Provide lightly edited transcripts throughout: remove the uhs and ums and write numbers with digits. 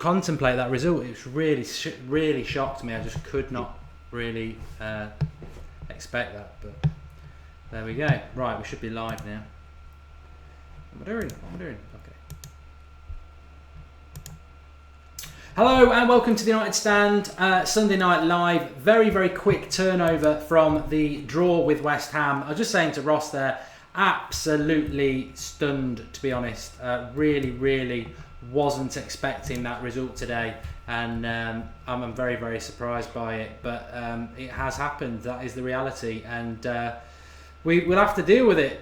contemplate that result. It was really shocked me. I just could not really expect that. But there we go. Right, we should be live now. What am I doing? Okay. Hello and welcome to the United Stand Sunday Night Live. Very, very quick turnover from the draw with West Ham. I was just saying to Ross there, absolutely stunned, to be honest. Really wasn't expecting that result today, and I'm very, very surprised by it. But it has happened. That is the reality, and we'll have to deal with it.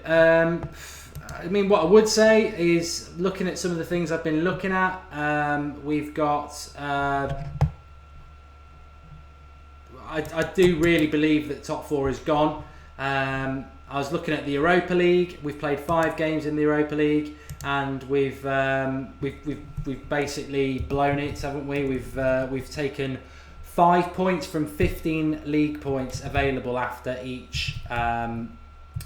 I mean, what I would say is, looking at some of the things I've been looking at, we've got... I do really believe that top four is gone. I was looking at the Europa League. We've played 5 games in the Europa League, and we've basically blown it, haven't we? We've taken 5 points from 15 league points available after each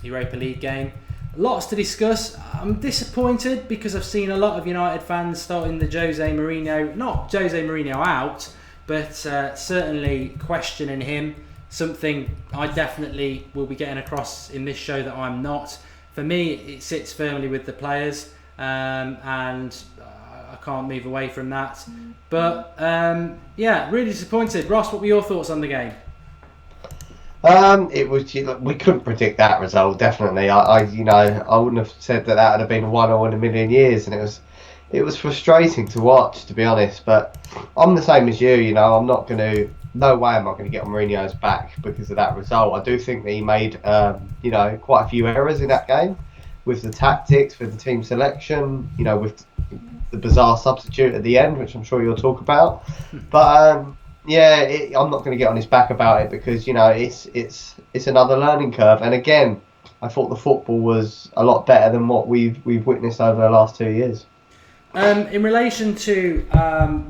Europa League game. Lots to discuss. I'm disappointed because I've seen a lot of United fans starting the not Jose Mourinho out, but certainly questioning him. Something I definitely will be getting across in this show that I'm not. For me, it sits firmly with the players, and I can't move away from that. But yeah, really disappointed. Ross, what were your thoughts on the game? It was, we couldn't predict that result. Definitely, I wouldn't have said that would have been 1-0 in a million years, and it was frustrating to watch, to be honest. But I'm the same as you. I'm not going to. No way am I going to get on Mourinho's back because of that result. I do think that he made, quite a few errors in that game with the tactics, with the team selection, with the bizarre substitute at the end, which I'm sure you'll talk about. But I'm not going to get on his back about it because it's another learning curve. And again, I thought the football was a lot better than what we've witnessed over the last 2 years. In relation to, I'm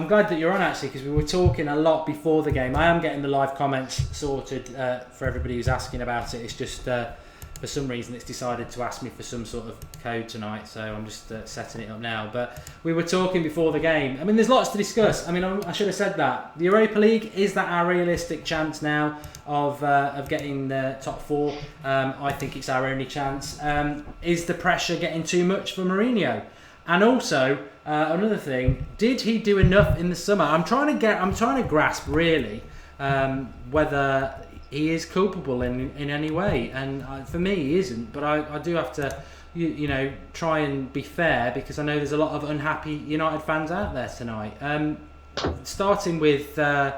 glad that you're on actually, because we were talking a lot before the game. I am getting the live comments sorted for everybody who's asking about it. It's just for some reason it's decided to ask me for some sort of code tonight, so I'm just setting it up now. But we were talking before the game. I mean, there's lots to discuss. I mean, I should have said that. The Europa League, is that our realistic chance now of getting the top 4? I think it's our only chance. Is the pressure getting too much for Mourinho? And also, another thing, did he do enough in the summer? I'm trying to grasp really whether he is culpable in any way. And for me, he isn't. But I do have to, try and be fair, because I know there's a lot of unhappy United fans out there tonight. Starting with the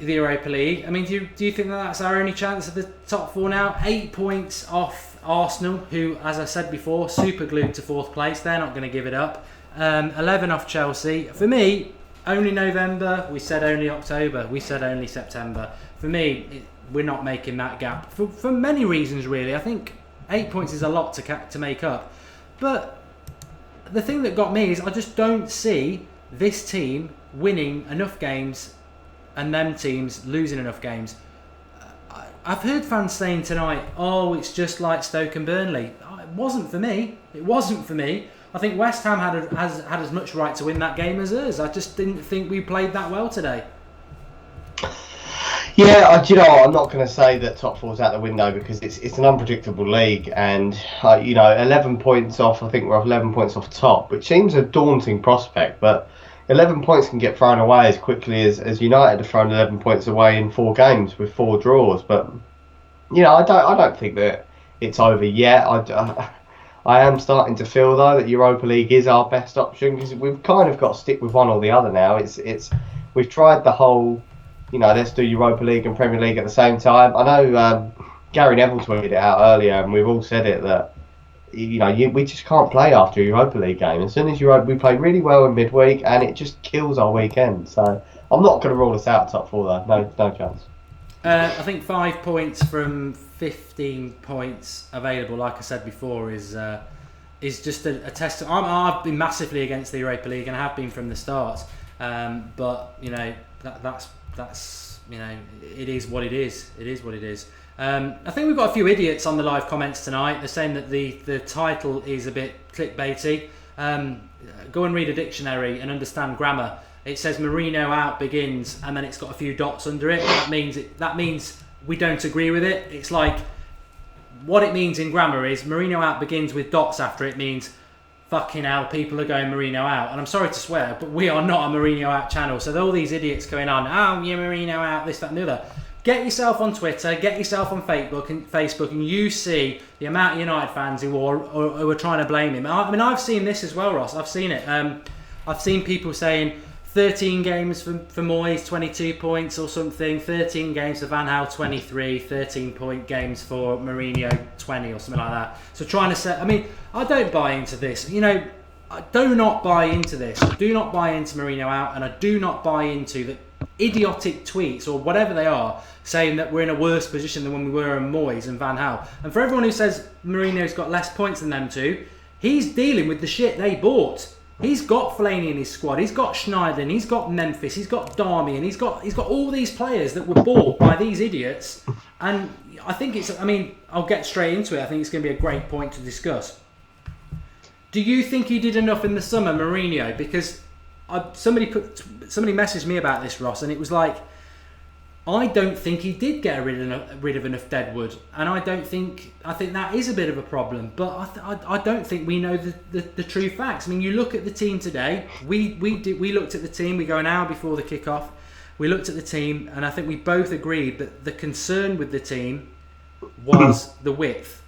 Europa League, I mean, do you think that's our only chance of the top 4 now? 8 points off Arsenal, who, as I said before, super glued to 4th place. They're not going to give it up. 11 off Chelsea. For me, only November. We said only October. We said only September. For me, we're not making that gap for many reasons, really. I think 8 points is a lot to make up. But the thing that got me is I just don't see this team winning enough games and them teams losing enough games. I've heard fans saying tonight, oh, it's just like Stoke and Burnley. It wasn't for me. I think West Ham had as much right to win that game as us. I just didn't think we played that well today. Yeah, I'm not going to say that top 4's out the window because it's an unpredictable league, and 11 points off. I think we're 11 points off top, which seems a daunting prospect, but 11 points can get thrown away as quickly as United have thrown 11 points away in 4 games with 4 draws. But I don't think that it's over yet. I am starting to feel though that Europa League is our best option because we've kind of got to stick with one or the other now. We've tried the whole, let's do Europa League and Premier League at the same time. I know Gary Neville tweeted it out earlier, and we've all said it that. We just can't play after a Europa League game. As soon as we play really well in midweek, and it just kills our weekend. So I'm not going to rule us out top 4 though. No chance. I think 5 points from 15 points available, like I said before, is just a test. I've been massively against the Europa League, and I have been from the start. But that's it is what it is. It is what it is. I think we've got a few idiots on the live comments tonight. They're saying that the title is a bit clickbaity. go and read a dictionary and understand grammar. It says Mourinho out begins, and then it's got a few dots under it. That means we don't agree with it. It's like, what it means in grammar is Mourinho out begins with dots after it means fucking hell, people are going Mourinho out. And I'm sorry to swear, but we are not a Mourinho out channel. So there are all these idiots going on, oh, you're Mourinho out, this, that and the other. Get yourself on Twitter, get yourself on Facebook, and you see the amount of United fans who are trying to blame him. I mean, I've seen this as well, Ross. I've seen it. I've seen people saying 13 games for Moyes, 22 points or something. 13 games for Van Gaal, 23. 13-point games for Mourinho, 20 or something like that. So trying to say, I mean, I don't buy into this. You know, I do not buy into this. I do not buy into Mourinho out, and I do not buy into the idiotic tweets or whatever they are saying that we're in a worse position than when we were in Moyes and Van Gaal. And for everyone who says Mourinho's got less points than them two, he's dealing with the shit they bought. He's got Fellaini in his squad, he's got Schneiderlin, he's got Memphis, he's got Darmian, he's got all these players that were bought by these idiots. And I think I'll get straight into it. I think it's going to be a great point to discuss. Do you think he did enough in the summer, Mourinho? Because somebody messaged me about this, Ross, and it was like, I don't think he did get rid of enough deadwood, and I think that is a bit of a problem. But I don't think we know the true facts. I mean, you look at the team today. We looked at the team. We go an hour before the kickoff. We looked at the team, and I think we both agreed that the concern with the team was the width.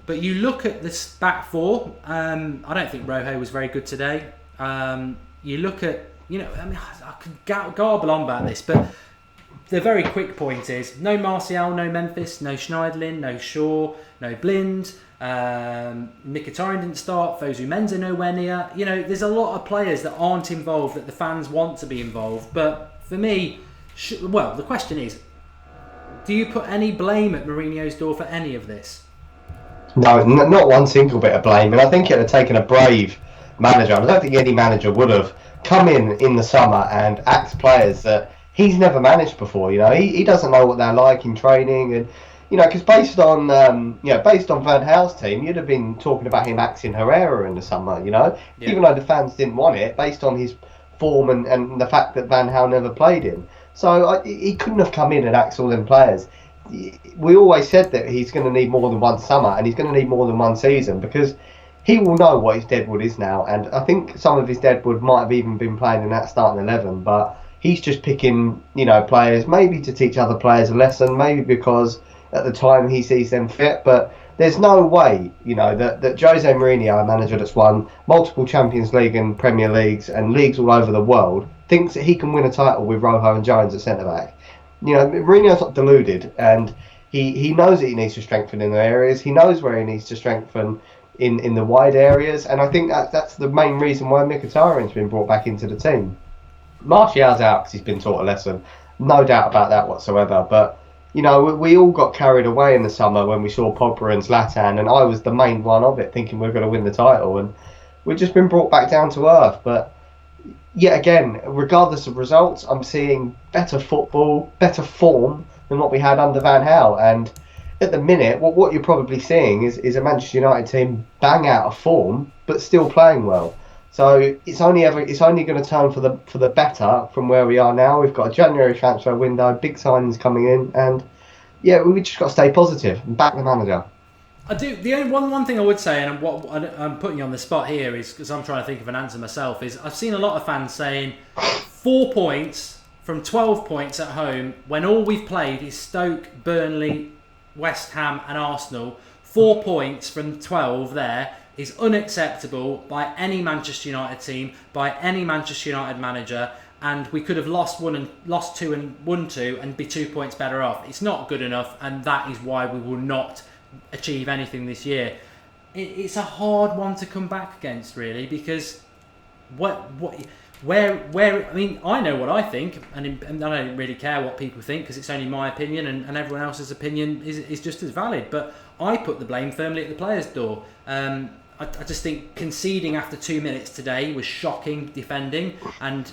But you look at this back four. I don't think Rojo was very good today. You look at, I could garble on about this, but the very quick point is no Martial, no Memphis, no Schneiderlin, no Shaw, no Blind. Mkhitaryan didn't start. Fosu Mensah nowhere near. There's a lot of players that aren't involved that the fans want to be involved. But for me, the question is, do you put any blame at Mourinho's door for any of this? No, not one single bit of blame. And I think it would have taken a brave manager. I don't think any manager would have come in the summer and axed players that he's never managed before. He doesn't know what they're like in training, and because based on Van Gaal's team, you'd have been talking about him axing Herrera in the summer. Even though the fans didn't want it, based on his form and the fact that Van Gaal never played him. So he couldn't have come in and axed all them players. We always said that he's going to need more than one summer, and he's going to need more than one season, because he will know what his deadwood is now. And I think some of his deadwood might have even been playing in that starting 11, but he's just picking, players, maybe to teach other players a lesson, maybe because at the time he sees them fit. But there's no way, that Jose Mourinho, a manager that's won multiple Champions League and Premier Leagues and leagues all over the world, thinks that he can win a title with Rojo and Jones at centre-back. Mourinho's not deluded, and he knows that he needs to strengthen in the areas. He knows where he needs to strengthen in the wide areas, and I think that's the main reason why Mkhitaryan's been brought back into the team. Martial's out because he's been taught a lesson, no doubt about that whatsoever. But we all got carried away in the summer when we saw Pogba and Zlatan, and I was the main one of it, thinking we're going to win the title, and we've just been brought back down to earth. But yet again, regardless of results, I'm seeing better football, better form than what we had under Van Gaal. And at the minute, what you're probably seeing is a Manchester United team bang out of form, but still playing well. So it's only going to turn for the better from where we are now. We've got a January transfer window, big signings coming in, and we just got to stay positive and back the manager. I do. The only one thing I would say, and what I'm putting you on the spot here is because I'm trying to think of an answer myself, is I've seen a lot of fans saying 4 points from 12 points at home when all we've played is Stoke, Burnley, West Ham and Arsenal. 4 points from 12 there is unacceptable by any Manchester United team, by any Manchester United manager, and we could have lost 2 and won 2 and be 2 points better off. It's not good enough, and that is why we will not achieve anything this year. It's a hard one to come back against, really, because where I mean, I know what I think, and I don't really care what people think because it's only my opinion, and everyone else's opinion is just as valid. But I put the blame firmly at the players' door. I just think conceding after 2 minutes today was shocking defending and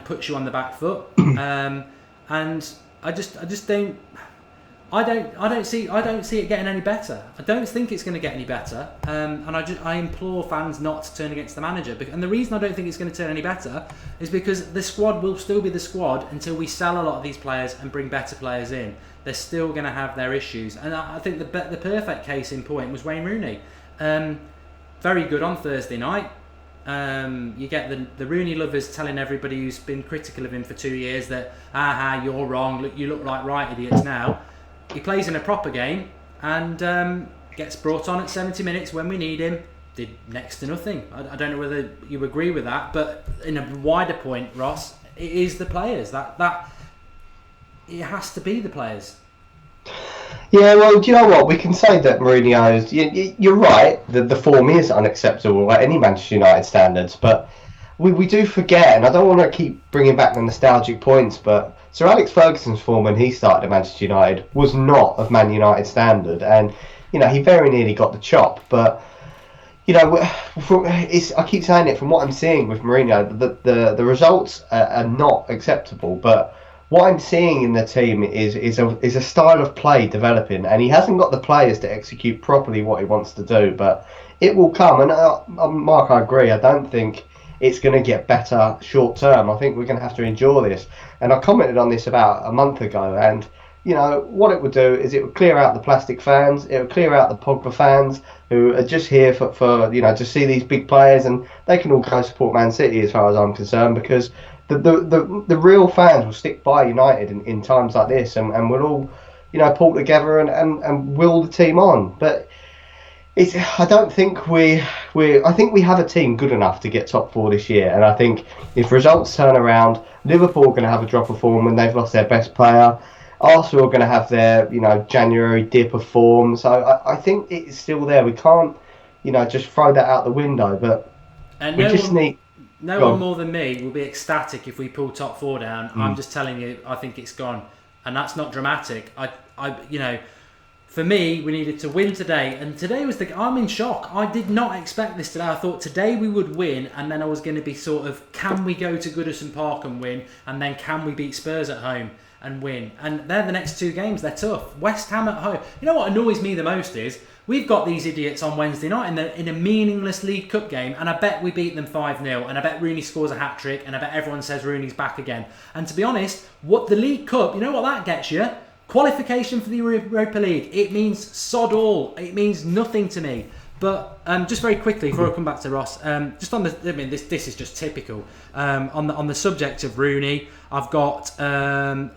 puts you on the back foot. And I just don't. I don't see it getting any better. I don't think it's going to get any better. And I implore fans not to turn against the manager. And the reason I don't think it's going to turn any better is because the squad will still be the squad until we sell a lot of these players and bring better players in. They're still going to have their issues. And I think the perfect case in point was Wayne Rooney. Very good on Thursday night. You get the Rooney lovers telling everybody who's been critical of him for 2 years that you're wrong. Look, you look like right idiots now. He plays in a proper game and gets brought on at 70 minutes when we need him. Did next to nothing. I don't know whether you agree with that, but in a wider point, Ross, it is the players. That it has to be the players. Yeah, well, do you know what? We can say that Mourinho's... You're right, the form is unacceptable at any Manchester United standards, but we do forget, and I don't want to keep bringing back the nostalgic points, but Sir Alex Ferguson's form when he started at Manchester United was not of Man United standard, and he very nearly got the chop. But I keep saying it, from what I'm seeing with Mourinho, the results are not acceptable. But what I'm seeing in the team is a style of play developing, and he hasn't got the players to execute properly what he wants to do. But it will come, and Mark, I agree. I don't think it's going to get better short term. I think we're going to have to endure this. And I commented on this about a month ago, and what it would do is it would clear out the plastic fans, it would clear out the Pogba fans who are just here for to see these big players, and they can all go support Man City as far as I'm concerned, because the real fans will stick by United in times like this, and we'll all pull together and will the team on. But I don't think I think we have a team good enough to get top four this year, and I think if results turn around, Liverpool are going to have a drop of form when they've lost their best player. Arsenal are going to have their January dip of form. So I think it's still there. We can't just throw that out the window. But no one more than me will be ecstatic if we pull top four down. I'm just telling you, I think it's gone, and that's not dramatic. For me, we needed to win today, and today was I'm in shock. I did not expect this today. I thought today we would win, and then I was going to be sort of, can we go to Goodison Park and win, and then can we beat Spurs at home and win? And they're the next two games. They're tough. West Ham at home. You know what annoys me the most is we've got these idiots on Wednesday night in a meaningless League Cup game, and I bet we beat them 5-0, and I bet Rooney scores a hat-trick, and I bet everyone says Rooney's back again. And to be honest, what the League Cup, you know what that gets you? Qualification for the Europa League. It means sod all. It means nothing to me. But just very quickly before I come back to Ross, just on this is just typical. On the subject of Rooney, I've got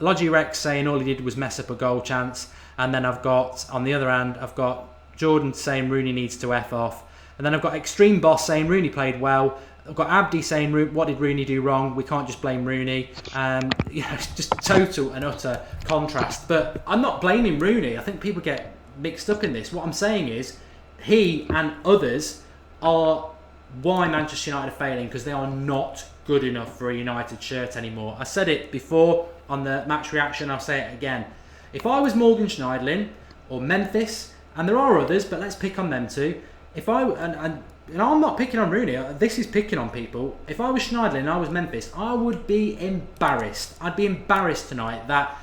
Logi Rex saying all he did was mess up a goal chance, and then I've got on the other hand, I've got Jordan saying Rooney needs to F off, and then I've got Extreme Boss saying Rooney played well. I've got Abdi saying, what did Rooney do wrong? We can't just blame Rooney. It's just total and utter contrast. But I'm not blaming Rooney. I think people get mixed up in this. What I'm saying is he and others are why Manchester United are failing, because they are not good enough for a United shirt anymore. I said it before on the match reaction. I'll say it again. If I was Morgan Schneiderlin or Memphis, and there are others, but let's pick on them too. And I'm not picking on Rooney, this is picking on people. If I was Schneiderlin and I was Memphis, I would be embarrassed. I'd be embarrassed tonight that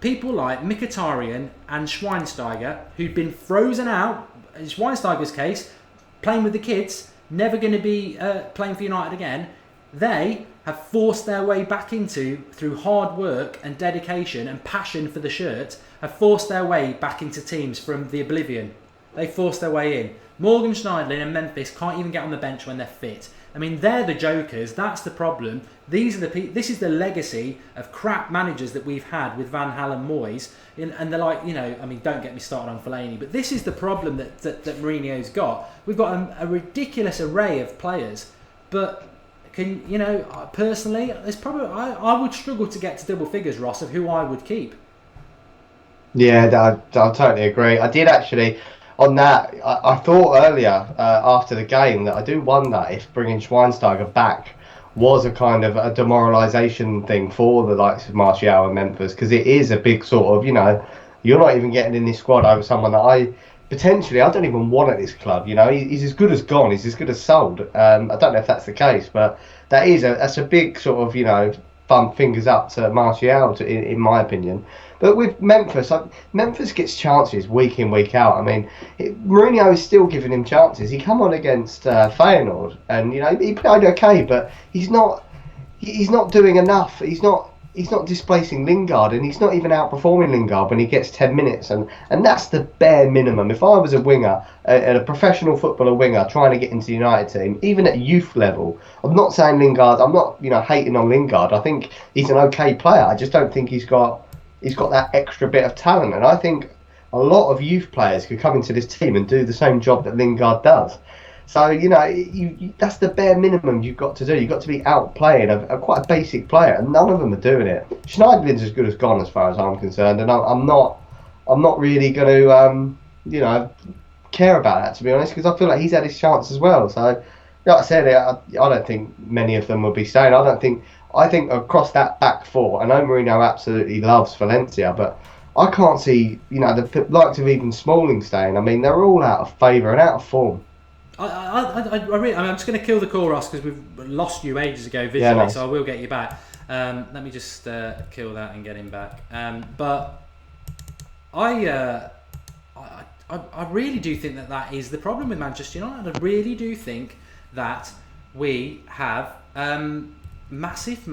people like Mkhitaryan and Schweinsteiger, who'd been frozen out, in Schweinsteiger's case, playing with the kids, never going to be playing for United again, they have forced their way back into, through hard work and dedication and passion for the shirt, have forced their way back into teams from the oblivion. They forced their way in. Morgan Schneiderlin and Memphis can't even get on the bench when they're fit. I mean, they're the jokers. That's the problem. This is the legacy of crap managers that we've had with Van Gaal and Moyes. And they're like, don't get me started on Fellaini, but this is the problem that Mourinho's got. We've got a ridiculous array of players, but personally, there's probably I would struggle to get to double figures, Ross, of who I would keep. Yeah, I totally agree. I did actually. On that, I thought earlier after the game that I do wonder if bringing Schweinsteiger back was a kind of a demoralisation thing for the likes of Martial and Memphis, because it is a big sort of, you're not even getting in this squad over someone that I don't even want at this club. He's as good as gone, he's as good as sold. I don't know if that's the case, but that's a big sort of, thumb fingers up to Martial, in my opinion. But with Memphis, Memphis gets chances week in, week out. I mean, Mourinho is still giving him chances. He come on against Feyenoord, and he played okay, but he's not doing enough. He's not displacing Lingard, and he's not even outperforming Lingard when he gets 10 minutes, and that's the bare minimum. If I was a winger, a professional footballer winger trying to get into the United team, even at youth level, I'm not saying Lingard, I'm not hating on Lingard. I think he's an okay player. I just don't think he's got that extra bit of talent, and I think a lot of youth players could come into this team and do the same job that Lingard does. So, that's the bare minimum you've got to do. You've got to be outplaying a quite a basic player, and none of them are doing it. Schneiderlin's as good as gone as far as I'm concerned, and I'm not really going to, care about that, to be honest, because I feel like he's had his chance as well. So, like I said, I don't think many of them will be staying. I think across that back four, I know Mourinho absolutely loves Valencia, but I can't see, the likes of even Smalling staying. I mean, they're all out of favour and out of form. I'm just going to kill the call, Ross, because we've lost you ages ago visually, nice. So I will get you back. Let me just kill that and get him back. But I really do think that is the problem with Manchester United. I really do think that we have massive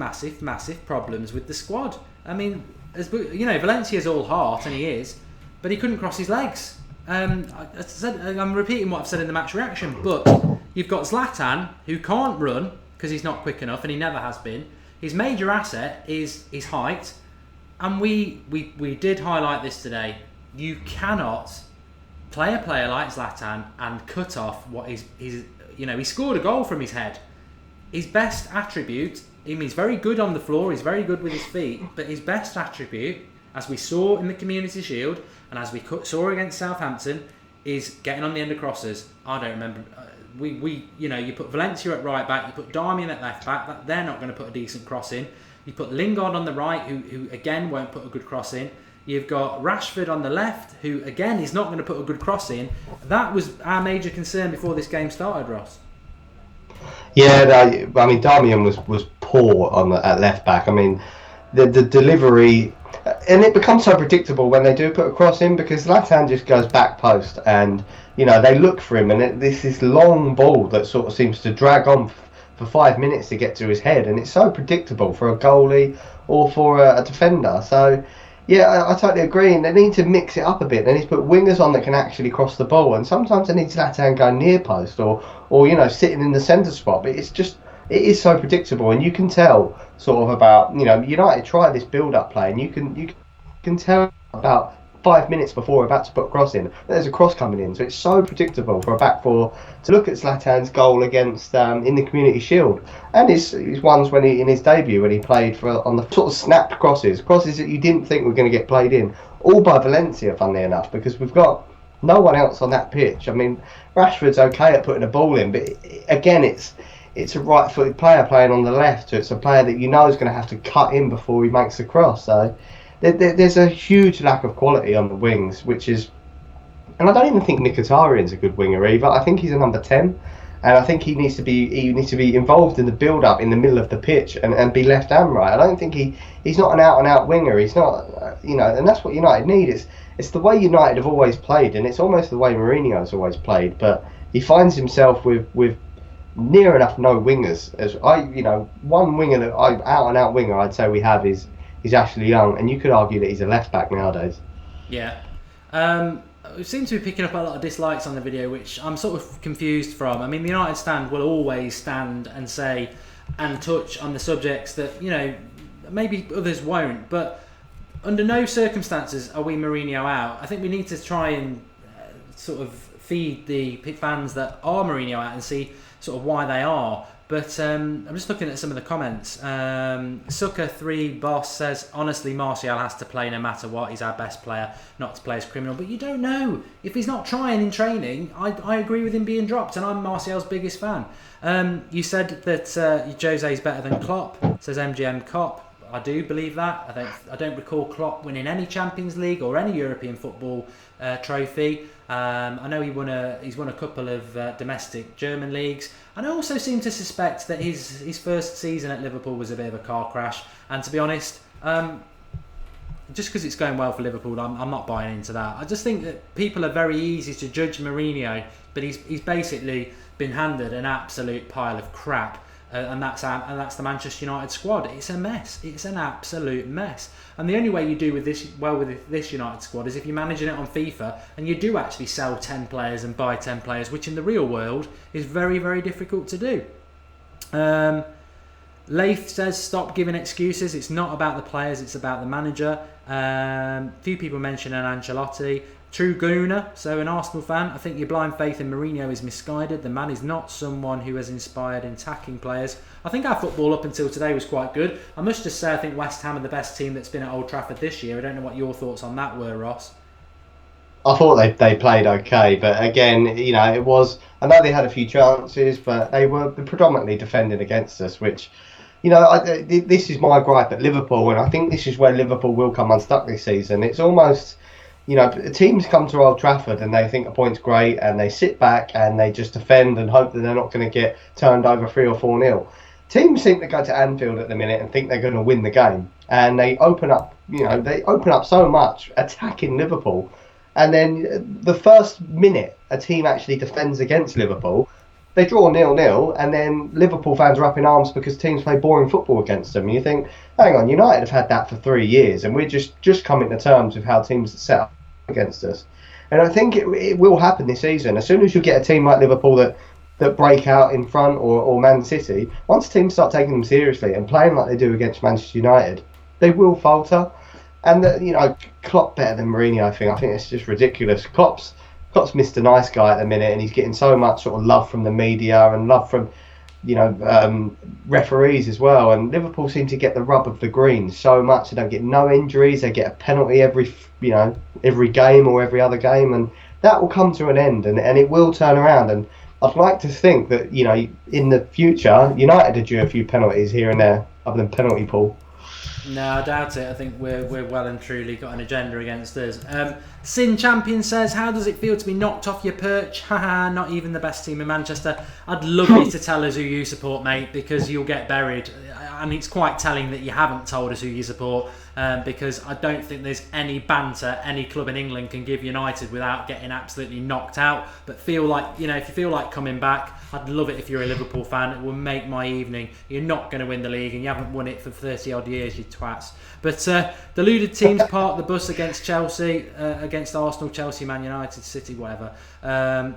problems with the squad. I mean, Valencia's all heart, and he is, but he couldn't cross his legs. I'm repeating what I've said in the match reaction, but you've got Zlatan, who can't run because he's not quick enough, and he never has been. His major asset is his height, and we did highlight this today. You cannot play a player like Zlatan and cut off what is he scored a goal from his head. His best attribute, he's very good on the floor, he's very good with his feet, but his best attribute, as we saw in the Community Shield and as we saw against Southampton, is getting on the end of crosses. I don't remember. You put Valencia at right back, you put Darmian at left back. They're not going to put a decent cross in. You put Lingard on the right, who again won't put a good cross in. You've got Rashford on the left, who again is not going to put a good cross in. That was our major concern before this game started, Ross. Yeah, Darmian was poor at left back. I mean, the delivery. And it becomes so predictable when they do put a cross in, because Zlatan just goes back post, and they look for him, and this long ball that sort of seems to drag on for 5 minutes to get to his head, and it's so predictable for a goalie or for a defender. So yeah, I totally agree, and they need to mix it up a bit. They need to put wingers on that can actually cross the ball, and sometimes they need Zlatan go near post or sitting in the centre spot. But it is so predictable, and you can tell sort of about United try this build-up play, and you can tell about 5 minutes before we're about to put a cross in, there's a cross coming in. So it's so predictable for a back four to look at Zlatan's goal against in the Community Shield, and his ones when in his debut when he played on the sort of snapped crosses that you didn't think were going to get played in, all by Valencia, funnily enough, because we've got no one else on that pitch. I mean, Rashford's okay at putting a ball in, but again, it's a right-footed player playing on the left, so it's a player that is going to have to cut in before he makes the cross. So there's a huge lack of quality on the wings, which is, and I don't even think Mkhitaryan's a good winger either. I think he's a number 10, and I think he needs to be involved in the build-up in the middle of the pitch and be left and right. I don't think he's not an out-and-out winger. He's not, and that's what United need. It's the way United have always played, and it's almost the way Mourinho's always played. But he finds himself with near enough no wingers. As one winger that out and out winger I'd say we have is Ashley Young, and you could argue that he's a left back nowadays. Yeah, we seem to be picking up a lot of dislikes on the video, which I'm sort of confused from. I mean, the United stand will always stand and say and touch on the subjects that maybe others won't, but under no circumstances are we Mourinho out. I think we need to try and sort of feed the fans that are Mourinho out and see sort of why they are. But I'm just looking at some of the comments. Sucker3 Boss says, honestly, Martial has to play no matter what. He's our best player, not to play as criminal. But you don't know. If he's not trying in training, I agree with him being dropped, and I'm Martial's biggest fan. You said that Jose's better than Klopp, says MGM Cop. I do believe that. I don't recall Klopp winning any Champions League or any European football trophy. I know he's won a couple of domestic German leagues, and I also seem to suspect that his first season at Liverpool was a bit of a car crash. And to be honest, just because it's going well for Liverpool, I'm not buying into that. I just think that people are very easy to judge Mourinho, but he's basically been handed an absolute pile of crap. And that's the Manchester United squad. It's a mess. It's an absolute mess. And the only way you do with this United squad is if you're managing it on FIFA and you do actually sell 10 players and buy 10 players, which in the real world is very, very difficult to do. Leith says, stop giving excuses. It's not about the players, it's about the manager. Few people mention an Ancelotti. True Gooner, so an Arsenal fan, I think your blind faith in Mourinho is misguided. The man is not someone who has inspired attacking players. I think our football up until today was quite good. I must just say I think West Ham are the best team that's been at Old Trafford this year. I don't know what your thoughts on that were, Ross. I thought they played okay, but again, it was. I know they had a few chances, but they were predominantly defending against us, which, this is my gripe at Liverpool, and I think this is where Liverpool will come unstuck this season. It's almost, teams come to Old Trafford and they think a point's great, and they sit back and they just defend and hope that they're not going to get turned over 3 or 4-0. Teams seem to go to Anfield at the minute and think they're going to win the game, and they open up so much attacking Liverpool. And then the first minute a team actually defends against Liverpool, they draw 0-0, and then Liverpool fans are up in arms because teams play boring football against them. And you think, hang on, United have had that for 3 years, and we're just coming to terms with how teams are set up against us. And I think it will happen this season. As soon as you get a team like Liverpool that break out in front, or Man City, once teams start taking them seriously and playing like they do against Manchester United, they will falter. And Klopp better than Mourinho, I think. I think it's just ridiculous. Klopp's Mr. Nice Guy at the minute, and he's getting so much sort of love from the media and love from, referees as well. And Liverpool seem to get the rub of the green so much. They don't get no injuries. They get a penalty every game or every other game, and that will come to an end, and it will turn around. And I'd like to think that in the future, United are due a few penalties here and there, other than penalty pool. No, I doubt it. I think we're well and truly got an agenda against us. Sin Champion says, how does it feel to be knocked off your perch? Haha, not even the best team in Manchester. I'd love you to tell us who you support, mate, because you'll get buried. And it's quite telling that you haven't told us who you support, because I don't think there's any banter any club in England can give United without getting absolutely knocked out. But if you feel like coming back, I'd love it if you're a Liverpool fan. It will make my evening. You're not going to win the league, and you haven't won it for 30 odd years, you twats. But deluded teams park the bus against Chelsea, against Arsenal, Chelsea, Man United, City, whatever.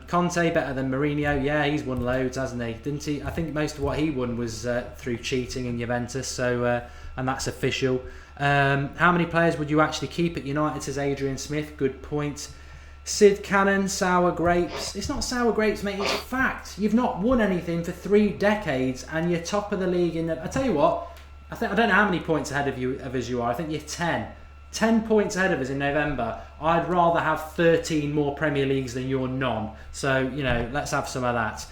Conte better than Mourinho. Yeah, he's won loads, hasn't he? Didn't he? I think most of what he won was through cheating in Juventus. So and that's official. How many players would you actually keep at United, says Adrian Smith? Good point. Sid Cannon, sour grapes. It's not sour grapes, mate, it's fact. You've not won anything for 3 decades, and you're top of the league in the... I tell you what, I don't know how many points ahead of us you are. I think you're 10. 10 points ahead of us in November. I'd rather have 13 more Premier Leagues than you're none. So, let's have some of that.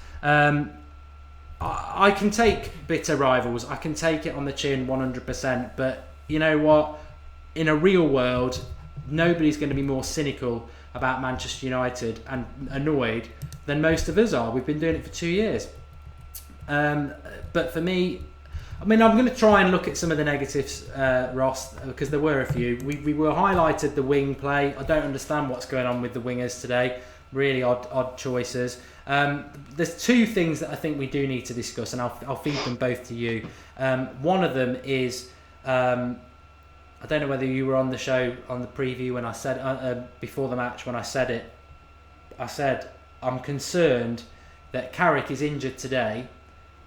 I can take bitter rivals. I can take it on the chin 100%. But you know what? In a real world, nobody's going to be more cynical about Manchester United and annoyed than most of us are. We've been doing it for 2 years. But for me, I'm going to try and look at some of the negatives, Ross, because there were a few. We were highlighted the wing play. I don't understand what's going on with the wingers today. Really odd choices. There's 2 things that I think we do need to discuss, and I'll feed them both to you. One of them is... I don't know whether you were on the show on the preview when I said before the match when I said it. I said I'm concerned that Carrick is injured today,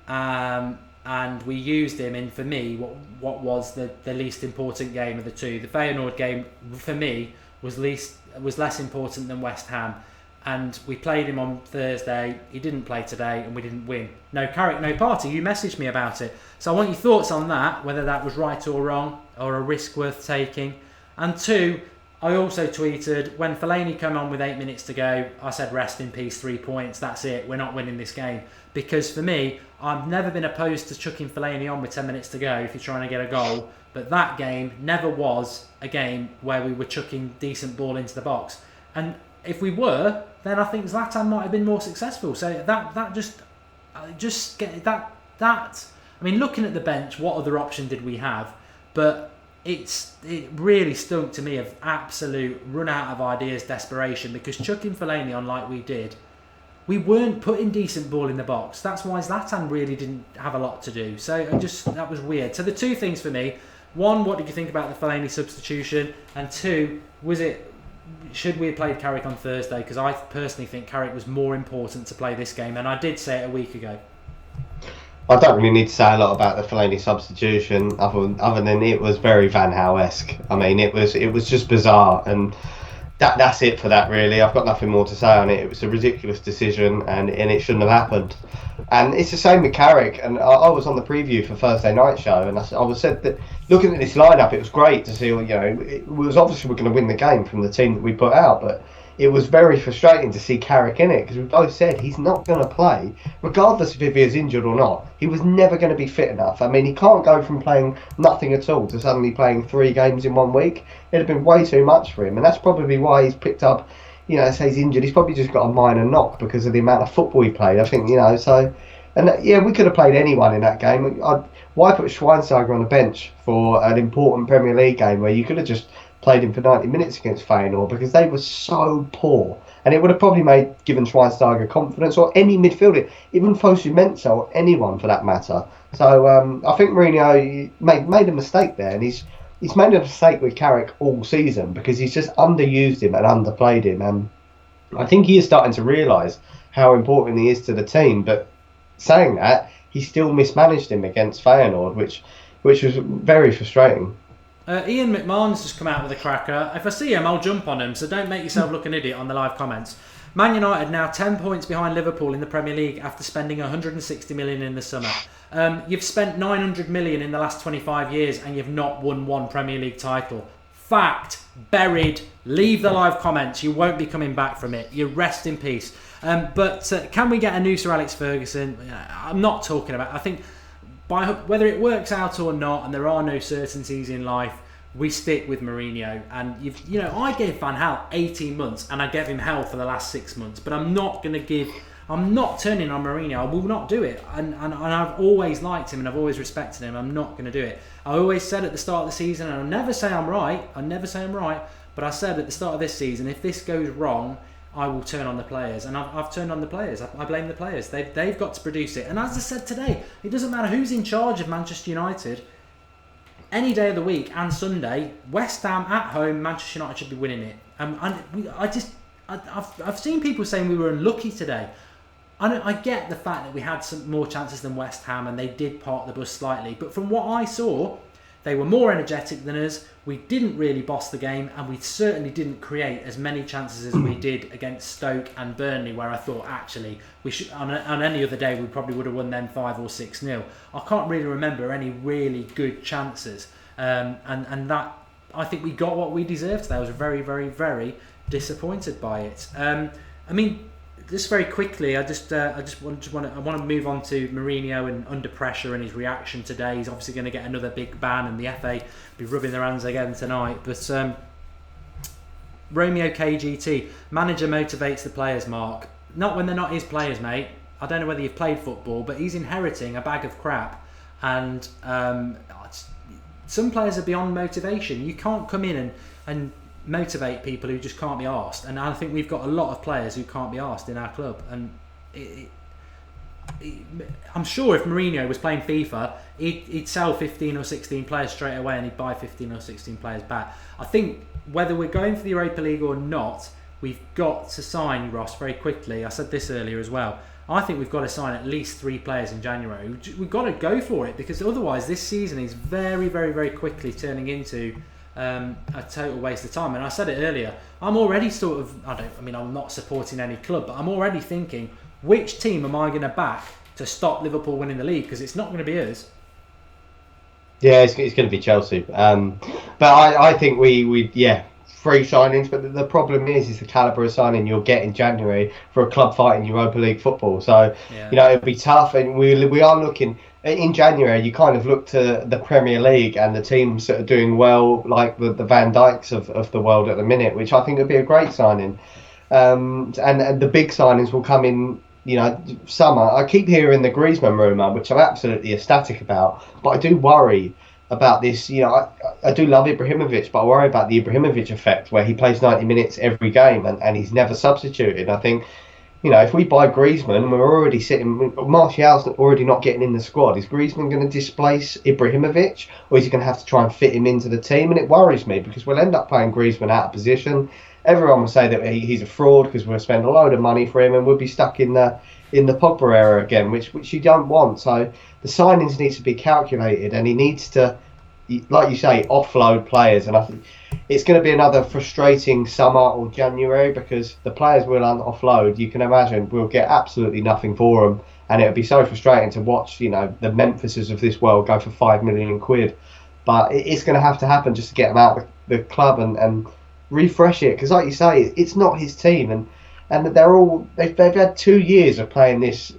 and we used him in, for me, what was the least important game of the 2. The Feyenoord game for me was less important than West Ham, and we played him on Thursday. He didn't play today, and we didn't win. No Carrick, no party. You messaged me about it, so I want your thoughts on that. Whether that was right or wrong, or a risk worth taking. And 2, I also tweeted, when Fellaini came on with 8 minutes to go, I said, rest in peace, 3 points, that's it, we're not winning this game. Because for me, I've never been opposed to chucking Fellaini on with 10 minutes to go if you're trying to get a goal. But that game never was a game where we were chucking decent ball into the box. And if we were, then I think Zlatan might have been more successful. So I mean, looking at the bench, what other option did we have? But it really stunk to me of absolute run out of ideas, desperation, because chucking Fellaini on like we did, we weren't putting decent ball in the box. That's why Zlatan really didn't have a lot to do. So that was weird. So the two things for me: one, what did you think about the Fellaini substitution? And two, should we have played Carrick on Thursday? Because I personally think Carrick was more important to play this game, and I did say it a week ago. I don't really need to say a lot about the Fellaini substitution, other than it was very Van Gaal-esque. I mean, it was just bizarre, and that's it for that, really. I've got nothing more to say on it. It was a ridiculous decision, and it shouldn't have happened. And it's the same with Carrick. And I was on the preview for Thursday night show, and I was said that looking at this lineup, it was great to see. It was obviously we're going to win the game from the team that we put out, but it was very frustrating to see Carrick in it, because we both said he's not going to play, regardless of if he is injured or not. He was never going to be fit enough. I mean, he can't go from playing nothing at all to suddenly playing 3 games in 1 week. It'd have been way too much for him, and that's probably why he's picked up, say he's injured. He's probably just got a minor knock because of the amount of football he played, I think, so... And we could have played anyone in that game. Why put Schweinsteiger on the bench for an important Premier League game where you could have just played him for 90 minutes against Feyenoord, because they were so poor, and it would have probably given Schweinsteiger confidence, or any midfielder, even Fosu Mensah, or anyone for that matter. So I think Mourinho made a mistake there, and he's made a mistake with Carrick all season, because he's just underused him and underplayed him, and I think he is starting to realise how important he is to the team. But saying that, he still mismanaged him against Feyenoord, which was very frustrating. Ian McMahon's just come out with a cracker. If I see him, I'll jump on him, so don't make yourself look an idiot on the live comments. Man United now 10 points behind Liverpool in the Premier League after spending 160 million in the summer. You've spent 900 million in the last 25 years and you've not won 1 Premier League title. Fact. Buried. Leave the live comments. You won't be coming back from it. You rest in peace. But can we get a new Sir Alex Ferguson? I'm not talking about... I think... whether it works out or not, and there are no certainties in life, we stick with Mourinho. And I gave Van Gaal 18 months, and I gave him hell for the last 6 months. But I'm not turning on Mourinho. I will not do it. And I've always liked him, and I've always respected him. I'm not going to do it. I always said at the start of the season, and I'll never say I'm right. But I said at the start of this season, if this goes wrong, I will turn on the players, and I've turned on the players. I blame the players. They've got to produce it. And as I said today, it doesn't matter who's in charge of Manchester United. Any day of the week and Sunday, West Ham at home, Manchester United should be winning it. I've seen people saying we were unlucky today. I get the fact that we had some more chances than West Ham, and they did park the bus slightly. But from what I saw, they were more energetic than us. We didn't really boss the game, and we certainly didn't create as many chances as we did against Stoke and Burnley, where I thought actually we should. On any other day, we probably would have won them 5 or 6-0. I can't really remember any really good chances, and that I think we got what we deserved today. I was very, very, very disappointed by it. Just very quickly, I want to move on to Mourinho and under pressure and his reaction today. He's obviously going to get another big ban, and the FA be rubbing their hands again tonight. But Romeo KGT, manager motivates the players. Mark, not when they're not his players, mate. I don't know whether you've played football, but he's inheriting a bag of crap, and some players are beyond motivation. You can't come in and motivate people who just can't be arsed, and I think we've got a lot of players who can't be arsed in our club. And I'm sure if Mourinho was playing FIFA, he'd sell 15 or 16 players straight away, and he'd buy 15 or 16 players back. I think whether we're going for the Europa League or not, we've got to sign, Ross, very quickly. I said this earlier as well. I think we've got to sign at least 3 players in January. We've got to go for it, because otherwise this season is very, very, very quickly turning into a total waste of time. And I said it earlier, I'm already I'm not supporting any club, but I'm already thinking, which team am I going to back to stop Liverpool winning the league? Because it's not going to be us. Yeah, it's going to be Chelsea. But I think we 3 free signings, but the problem is the calibre of signing you'll get in January for a club fighting Europa League football. So, it'll be tough, and we are looking in January. You kind of look to the Premier League and the teams that are doing well, like the Van Dijks of the world at the minute, which I think would be a great signing. And the big signings will come in, summer. I keep hearing the Griezmann rumour, which I'm absolutely ecstatic about, but I do worry about this. I do love Ibrahimovic, but I worry about the Ibrahimovic effect, where he plays 90 minutes every game and he's never substituted. I think, if we buy Griezmann and we're already sitting, Martial's already not getting in the squad, is Griezmann going to displace Ibrahimovic, or is he going to have to try and fit him into the team? And it worries me, because we'll end up playing Griezmann out of position. Everyone will say that he's a fraud because we'll spend a load of money for him, and we'll be stuck in the Pogba era again, which you don't want. So the signings needs to be calculated, and he needs to, like you say, offload players. And I think it's going to be another frustrating summer or January, because the players we'll offload, you can imagine, we'll get absolutely nothing for them, and it'll be so frustrating to watch, the Memphises of this world go for £5 million. But it's going to have to happen just to get them out of the club and refresh it, because like you say, it's not his team, and they've had 2 years of playing this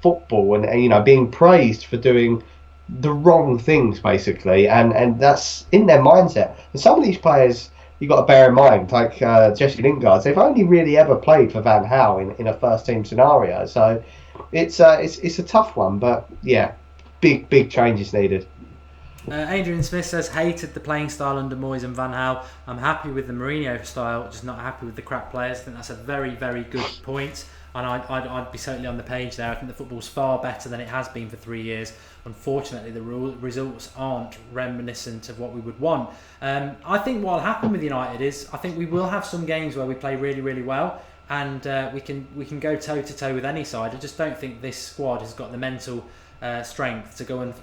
football and being praised for doing the wrong things, basically, and that's in their mindset. And some of these players you've got to bear in mind, like Jesse Lingard, they've only really ever played for Van Gaal in a first team scenario, so it's a tough one. But yeah, big changes needed. Adrian Smith says, hated the playing style under Moyes and Van Gaal. I'm happy with the Mourinho style, just not happy with the crap players. I think that's a very, very good point, and I'd be totally on the page there. I think the football's far better than it has been for 3 years. Unfortunately, the results aren't reminiscent of what we would want. I think what will happen with United is, I think we will have some games where we play really, really well, and we can go toe to toe with any side. I just don't think this squad has got the mental strength to go and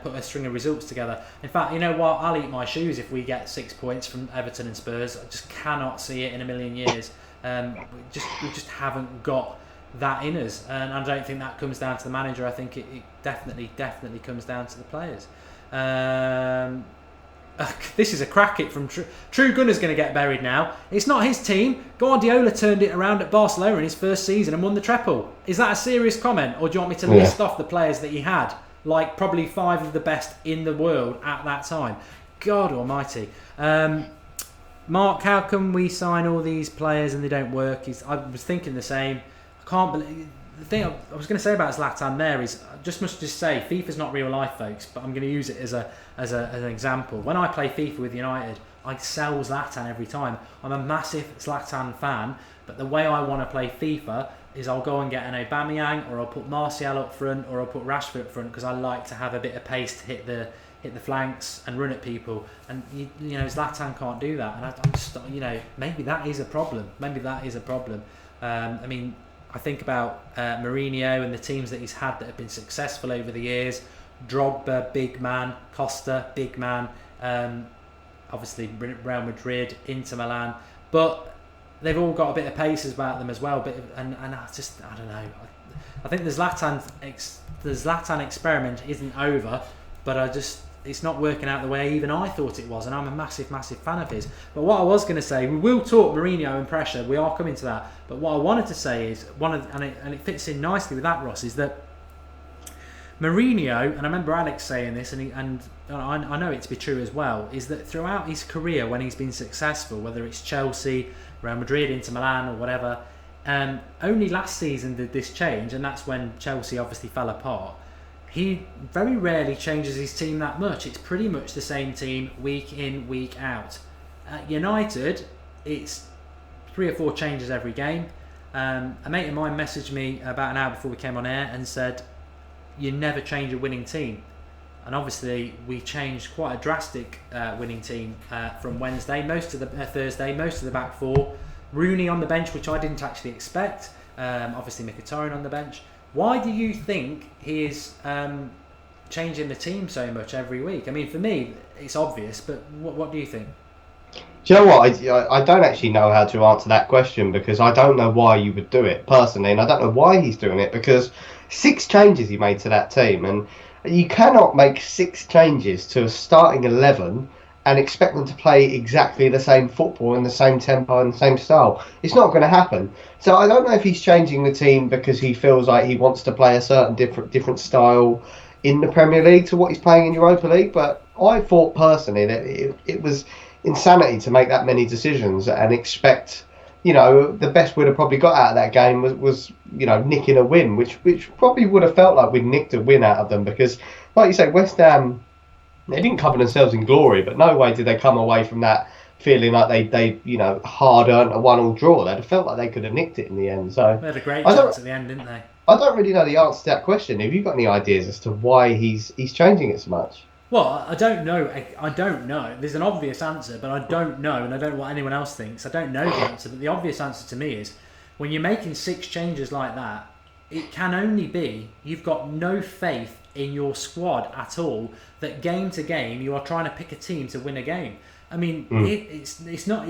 put a string of results together. In fact, you know what? I'll eat my shoes if we get 6 points from Everton and Spurs. I just cannot see it in a million years. We just haven't got that in us, and I don't think that comes down to the manager. I think it definitely comes down to the players. This is a crack it from True Gunner's going to get buried now. It's not his team. Guardiola turned it around at Barcelona in his first season and won the treble. Is that a serious comment, or do you want me to list off the players that he had? Like probably 5 of the best in the world at that time. God almighty. Mark, how can we sign all these players and they don't work? I was thinking the same. I can't believe... The thing I was going to say about Zlatan there is, I must just say, FIFA's not real life, folks, but I'm going to use it as an example. When I play FIFA with United, I sell Zlatan every time. I'm a massive Zlatan fan, but the way I want to play FIFA is I'll go and get an Aubameyang, or I'll put Martial up front, or I'll put Rashford up front, because I like to have a bit of pace to hit the flanks and run at people. And Zlatan can't do that, and I'm just, maybe that is a problem. I think about Mourinho and the teams that he's had that have been successful over the years. Drogba, big man. Costa, big man. Obviously Real Madrid, Inter Milan, but they've all got a bit of pace about them as well. And I don't know. I think the Zlatan experiment isn't over, but it's not working out the way even I thought it was, and I'm a massive fan of his. But what I was going to say, we will talk Mourinho and pressure, we are coming to that, but what I wanted to say is, and it fits in nicely with that, Ross, is that Mourinho, and I remember Alex saying this, and I know it to be true as well, is that throughout his career when he's been successful, whether it's Chelsea, Real Madrid, Inter Milan or whatever, only last season did this change, and that's when Chelsea obviously fell apart. He very rarely changes his team that much. It's pretty much the same team week in, week out. At United, it's 3 or 4 changes every game. A mate of mine messaged me about an hour before we came on air and said, you never change a winning team. And obviously, we changed quite a drastic winning team from Thursday, most of the back 4. Rooney on the bench, which I didn't actually expect. Obviously, Mkhitaryan on the bench. Why do you think he is changing the team so much every week? I mean, for me, it's obvious, but what do you think? Do you know what? I don't actually know how to answer that question, because I don't know why you would do it personally, and I don't know why he's doing it, because 6 changes he made to that team, and you cannot make 6 changes to a starting 11 and expect them to play exactly the same football in the same tempo and the same style. It's not going to happen. So I don't know if he's changing the team because he feels like he wants to play a certain different style in the Premier League to what he's playing in Europa League. But I thought personally that it was insanity to make that many decisions and expect, the best we'd have probably got out of that game was nicking a win, which probably would have felt like we'd nicked a win out of them because, like you say, West Ham, they didn't cover themselves in glory, but no way did they come away from that feeling like they hard earned a 1-1 draw. They'd have felt like they could have nicked it in the end. So they had a great chance at the end, didn't they? I don't really know the answer to that question. Have you got any ideas as to why he's changing it so much? Well, I don't know. I don't know. There's an obvious answer, but I don't know, and I don't know what anyone else thinks. I don't know the answer, but the obvious answer to me is when you're making 6 changes like that, it can only be you've got no faith in your squad at all, that game to game you are trying to pick a team to win a game. I mean, it's not.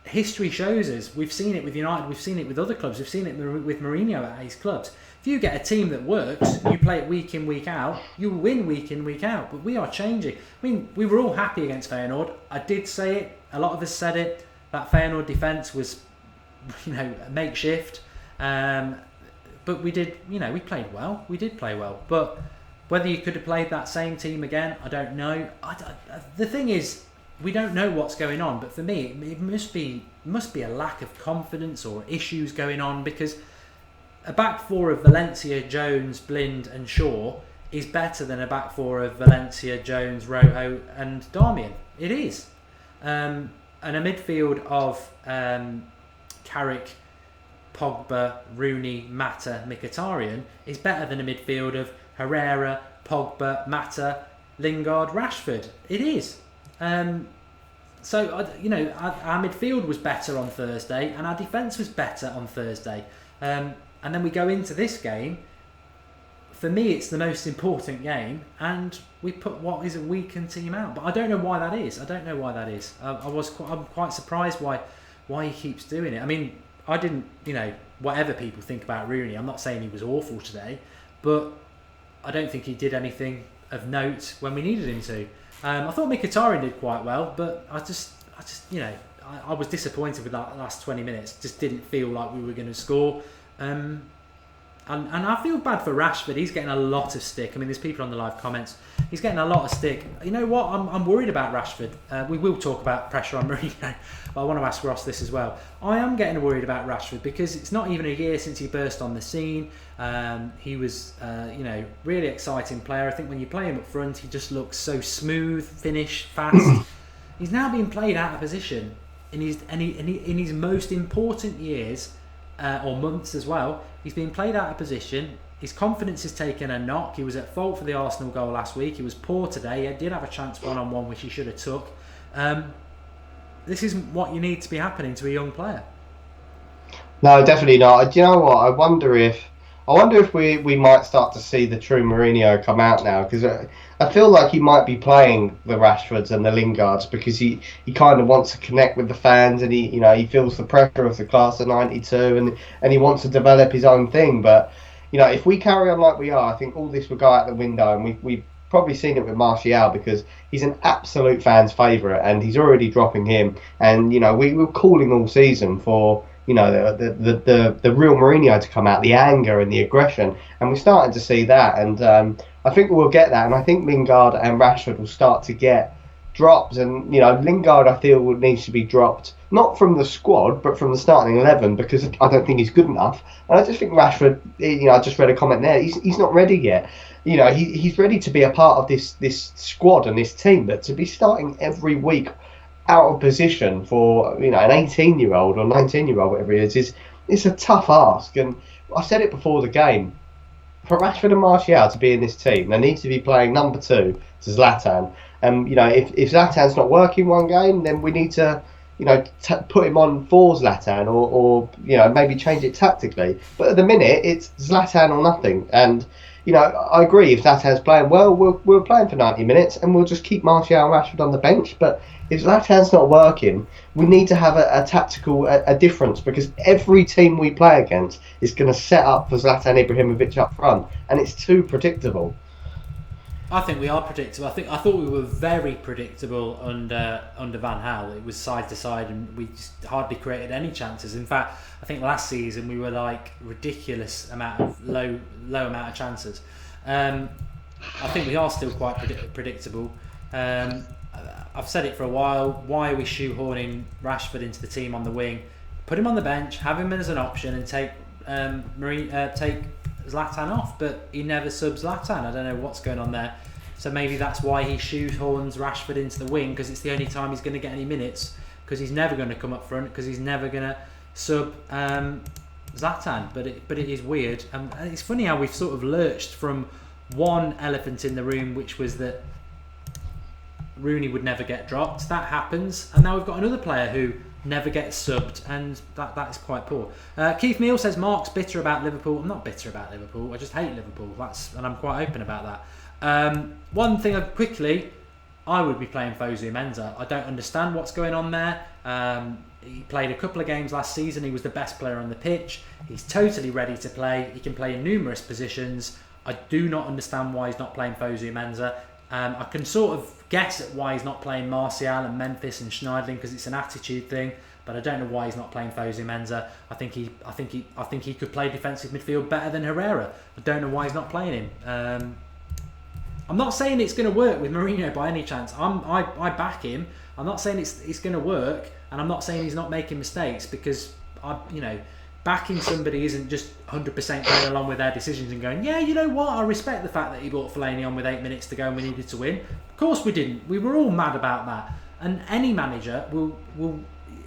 History shows us. We've seen it with United. We've seen it with other clubs. We've seen it with Mourinho at his clubs. If you get a team that works, you play it week in, week out, you win week in, week out. But we are changing. I mean, we were all happy against Feyenoord. I did say it. A lot of us said it. That Feyenoord defence was, makeshift. But we did, we played well. We did play well. But whether you could have played that same team again, I don't know. The thing is, we don't know what's going on. But for me, it must be a lack of confidence or issues going on, because a back four of Valencia, Jones, Blind and Shaw is better than a back four of Valencia, Jones, Rojo and Darmian. It is. And a midfield of Carrick, Pogba, Rooney, Mata, Mkhitaryan is better than a midfield of Herrera, Pogba, Mata, Lingard, Rashford. It is. So, our midfield was better on Thursday and our defence was better on Thursday. And then we go into this game. For me, it's the most important game, and we put what is a weakened team out. But I don't know why that is. I'm quite surprised why he keeps doing it. I mean, I didn't, whatever people think about Rooney, I'm not saying he was awful today, but I don't think he did anything of note when we needed him to. I thought Mkhitaryan did quite well, but I was disappointed with that last 20 minutes. Just didn't feel like we were going to score. And I feel bad for Rashford. He's getting a lot of stick. I mean, there's people on the live comments. He's getting a lot of stick. You know what? I'm worried about Rashford. We will talk about pressure on Mourinho, but I want to ask Ross this as well. I am getting worried about Rashford because it's not even a year since he burst on the scene. He was, really exciting player. I think when you play him up front, he just looks so smooth, finish, fast. He's now being played out of position in his most important years. Or months as well. He's been played out of position. His confidence has taken a knock. He was at fault for the Arsenal goal last week. He was poor today. He did have a chance one-on-one which he should have took. This isn't what you need to be happening to a young player. No, definitely not. Do you know what? I wonder if we might start to see the true Mourinho come out now, because I feel like he might be playing the Rashfords and the Lingards because he kind of wants to connect with the fans, and he feels the pressure of the class of '92, and he wants to develop his own thing. But if we carry on like we are, I think all this will go out the window, and we've probably seen it with Martial because he's an absolute fan's favourite, and he's already dropping him. And we were calling all season for the real Mourinho to come out, the anger and the aggression, and we're starting to see that, and I think we'll get that, and I think Lingard and Rashford will start to get dropped, and Lingard I feel needs to be dropped, not from the squad but from the starting 11, because I don't think he's good enough, and I just think Rashford, I just read a comment there, he's not ready yet. He's ready to be a part of this squad and this team, but to be starting every week out of position for an 18-year-old or 19-year-old, whatever it is, it's a tough ask. And I said it before the game, for Rashford and Martial to be in this team, they need to be playing number 2 to Zlatan. And if Zlatan's not working one game, then we need to put him on for Zlatan, or maybe change it tactically. But at the minute, it's Zlatan or nothing. And I agree, if Zlatan's playing well, we're playing for 90 minutes and we'll just keep Martial and Rashford on the bench. But if Zlatan's not working, we need to have a tactical difference, because every team we play against is going to set up for Zlatan Ibrahimovic up front, and it's too predictable. I think we are predictable. I thought we were very predictable under Van Gaal. It was side to side, and we just hardly created any chances. In fact, I think last season we were like ridiculous amount of low amount of chances. I think we are still quite predictable. I've said it for a while. Why are we shoehorning Rashford into the team on the wing? Put him on the bench, have him as an option, and take Zlatan off, but he never subs Zlatan. I don't know what's going on there. So maybe that's why he shoehorns Rashford into the wing, because it's the only time he's going to get any minutes, because he's never going to come up front, because he's never going to sub Zlatan. But it is weird. And it's funny how we've sort of lurched from one elephant in the room, which was that Rooney would never get dropped. That happens. And now we've got another player who never gets subbed, and that is quite poor. Keith Neal says Mark's bitter about Liverpool. I'm not bitter about Liverpool. I just hate Liverpool. And I'm quite open about that. One thing quickly, I would be playing Fosu Mensah. I don't understand what's going on there. He played a couple of games last season. He was the best player on the pitch. He's totally ready to play. He can play in numerous positions. I do not understand why he's not playing Fosu Mensah. I can sort of guess at why he's not playing Martial and Memphis and Schneidlin, because it's an attitude thing, but I don't know why he's not playing Fosu Mensah. I think he could play defensive midfield better than Herrera. I don't know why he's not playing him. I'm not saying it's going to work with Mourinho by any chance. I back him. I'm not saying it's going to work, and I'm not saying he's not making mistakes, because backing somebody isn't just 100% going along with their decisions and going, yeah, you know what, I respect the fact that he brought Fellaini on with 8 minutes to go and we needed to win. Of course we didn't. We were all mad about that. And any manager will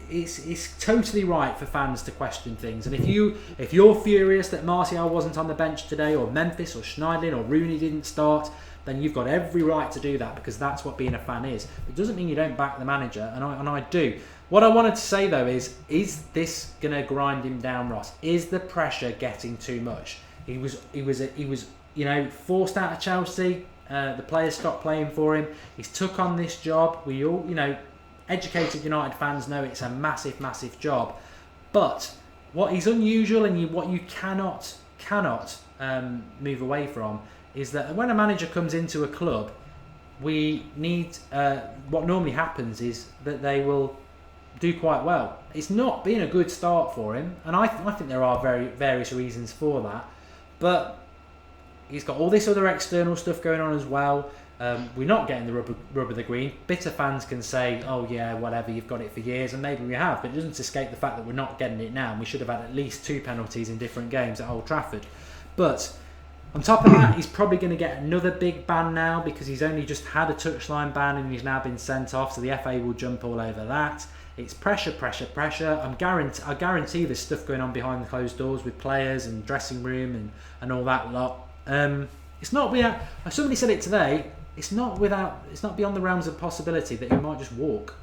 it's totally right for fans to question things. And if you're furious that Martial wasn't on the bench today, or Memphis or Schneidlin or Rooney didn't start, then you've got every right to do that, because that's what being a fan is. It doesn't mean you don't back the manager, and I do. What I wanted to say though is this going to grind him down, Ross? Is the pressure getting too much? He was forced out of Chelsea. The players stopped playing for him. He's took on this job. We all, educated United fans know it's a massive, massive job. But what is unusual, and what you cannot move away from, is that when a manager comes into a club, we need what normally happens is that they will do quite well. It's not been a good start for him, and I think there are various reasons for that, but he's got all this other external stuff going on as well. We're not getting the rub of the green. Bitter fans can say, oh yeah, whatever, you've got it for years, and maybe we have, but it doesn't escape the fact that we're not getting it now, and we should have had at least 2 penalties in different games at Old Trafford. But on top of that, he's probably going to get another big ban now, because he's only just had a touchline ban and he's now been sent off, so the FA will jump all over that. It's pressure. I guarantee there's stuff going on behind the closed doors with players and dressing room and all that lot. It's not without. Somebody said it today. It's not beyond the realms of possibility that he might just walk.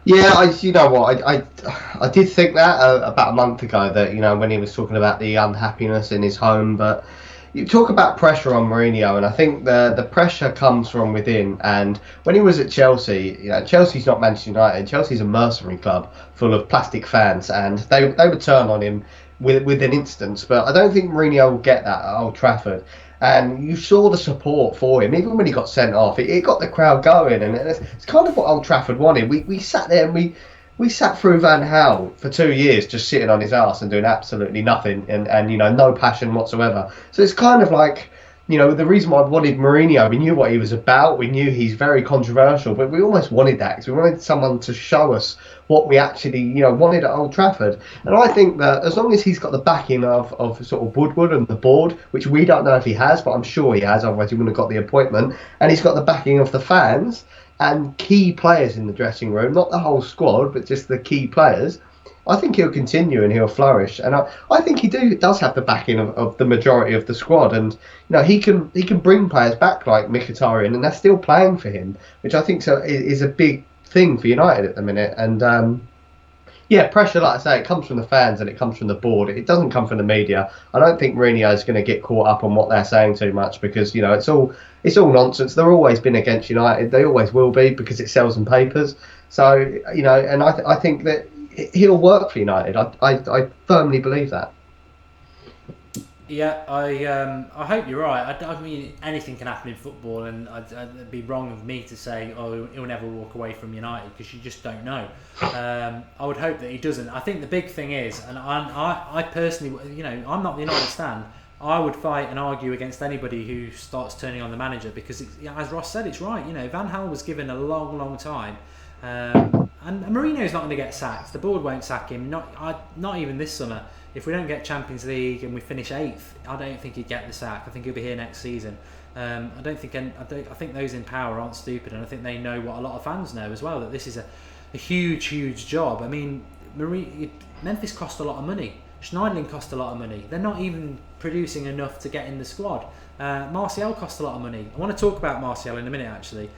Yeah, you know what? I did think that about a month ago, that when he was talking about the unhappiness in his home, but. You talk about pressure on Mourinho, and I think the pressure comes from within. And when he was at Chelsea, Chelsea's not Manchester United. Chelsea's a mercenary club full of plastic fans, and they would turn on him with an instance. But I don't think Mourinho will get that at Old Trafford. And you saw the support for him, even when he got sent off. It got the crowd going, and it's kind of what Old Trafford wanted. We sat there and we sat through Van Gaal for 2 years, just sitting on his arse and doing absolutely nothing, and no passion whatsoever. So it's kind of like, the reason why I wanted Mourinho, we knew what he was about, we knew he's very controversial, but we almost wanted that, because we wanted someone to show us what we actually, wanted at Old Trafford. And I think that as long as he's got the backing of sort of Woodward and the board, which we don't know if he has, but I'm sure he has, otherwise he wouldn't have got the appointment, and he's got the backing of the fans and key players in the dressing room, not the whole squad, but just the key players, I think he'll continue and he'll flourish. And I think he does have the backing of the majority of the squad. And he can bring players back like Mkhitaryan, and they're still playing for him, which I think is a big thing for United at the minute. And pressure, like I say, it comes from the fans and it comes from the board. It doesn't come from the media. I don't think Mourinho is going to get caught up on what they're saying too much, because it's all nonsense. They've always been against United. They always will be, because it sells them papers. So and I think that he'll work for United. I firmly believe that. Yeah, I hope you're right. I mean, anything can happen in football, and it'd be wrong of me to say, oh, he'll never walk away from United, because you just don't know. I would hope that he doesn't. I think the big thing is, and I personally, I'm not the United stand. I would fight and argue against anybody who starts turning on the manager, because, as Ross said, it's right. Van Gaal was given a long, long time. And Mourinho's not going to get sacked. The board won't sack him. Not even this summer. If we don't get Champions League and we finish 8th, I don't think he'd get the sack. I think he'll be here next season. I think those in power aren't stupid, and I think they know what a lot of fans know as well, that this is a huge, huge job. I mean, Memphis cost a lot of money. Schneiderlin cost a lot of money. They're not even producing enough to get in the squad. Martial cost a lot of money. I want to talk about Martial in a minute, actually.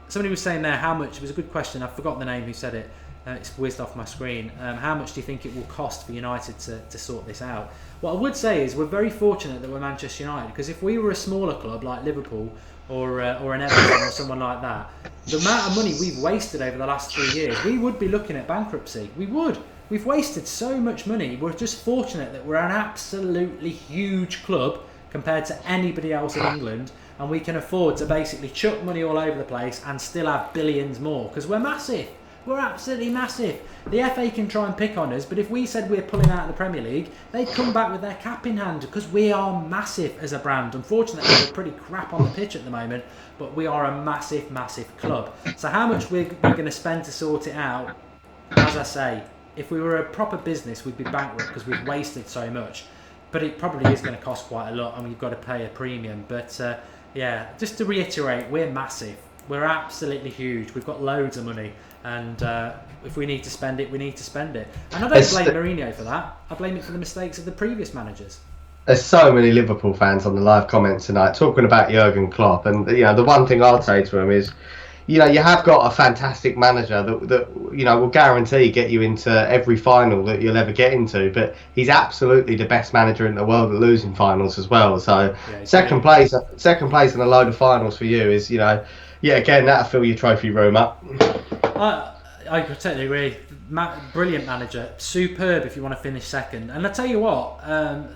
Somebody was saying there how much. It was a good question. I've forgotten the name who said it. It's whizzed off my screen. How much do you think it will cost for United to sort this out? What I would say is we're very fortunate that we're Manchester United, because if we were a smaller club like Liverpool or an Everton or someone like that, the amount of money we've wasted over the last 3 years, we would be looking at bankruptcy. We would. We've wasted so much money. We're just fortunate that we're an absolutely huge club compared to anybody else in England, and we can afford to basically chuck money all over the place and still have billions more, because we're massive. We're absolutely massive. The FA can try and pick on us, but if we said we're pulling out of the Premier League, they'd come back with their cap in hand, because we are massive as a brand. Unfortunately, we're pretty crap on the pitch at the moment, but we are a massive, massive club. So how much we're going to spend to sort it out, as I say, if we were a proper business, we'd be bankrupt, because we've wasted so much. But it probably is going to cost quite a lot, and we've got to pay a premium. But yeah, just to reiterate, we're massive. We're absolutely huge. We've got loads of money. And if we need to spend it, we need to spend it. And I don't blame Mourinho for that. I blame it for the mistakes of the previous managers. There's so many Liverpool fans on the live comments tonight talking about Jurgen Klopp, and the one thing I'd say to him is, you have got a fantastic manager that will guarantee get you into every final that you'll ever get into, but he's absolutely the best manager in the world at losing finals as well. So yeah, second place in a load of finals for you is again, that'll fill your trophy room up. I totally agree. Brilliant manager, superb if you want to finish second. And I tell you what,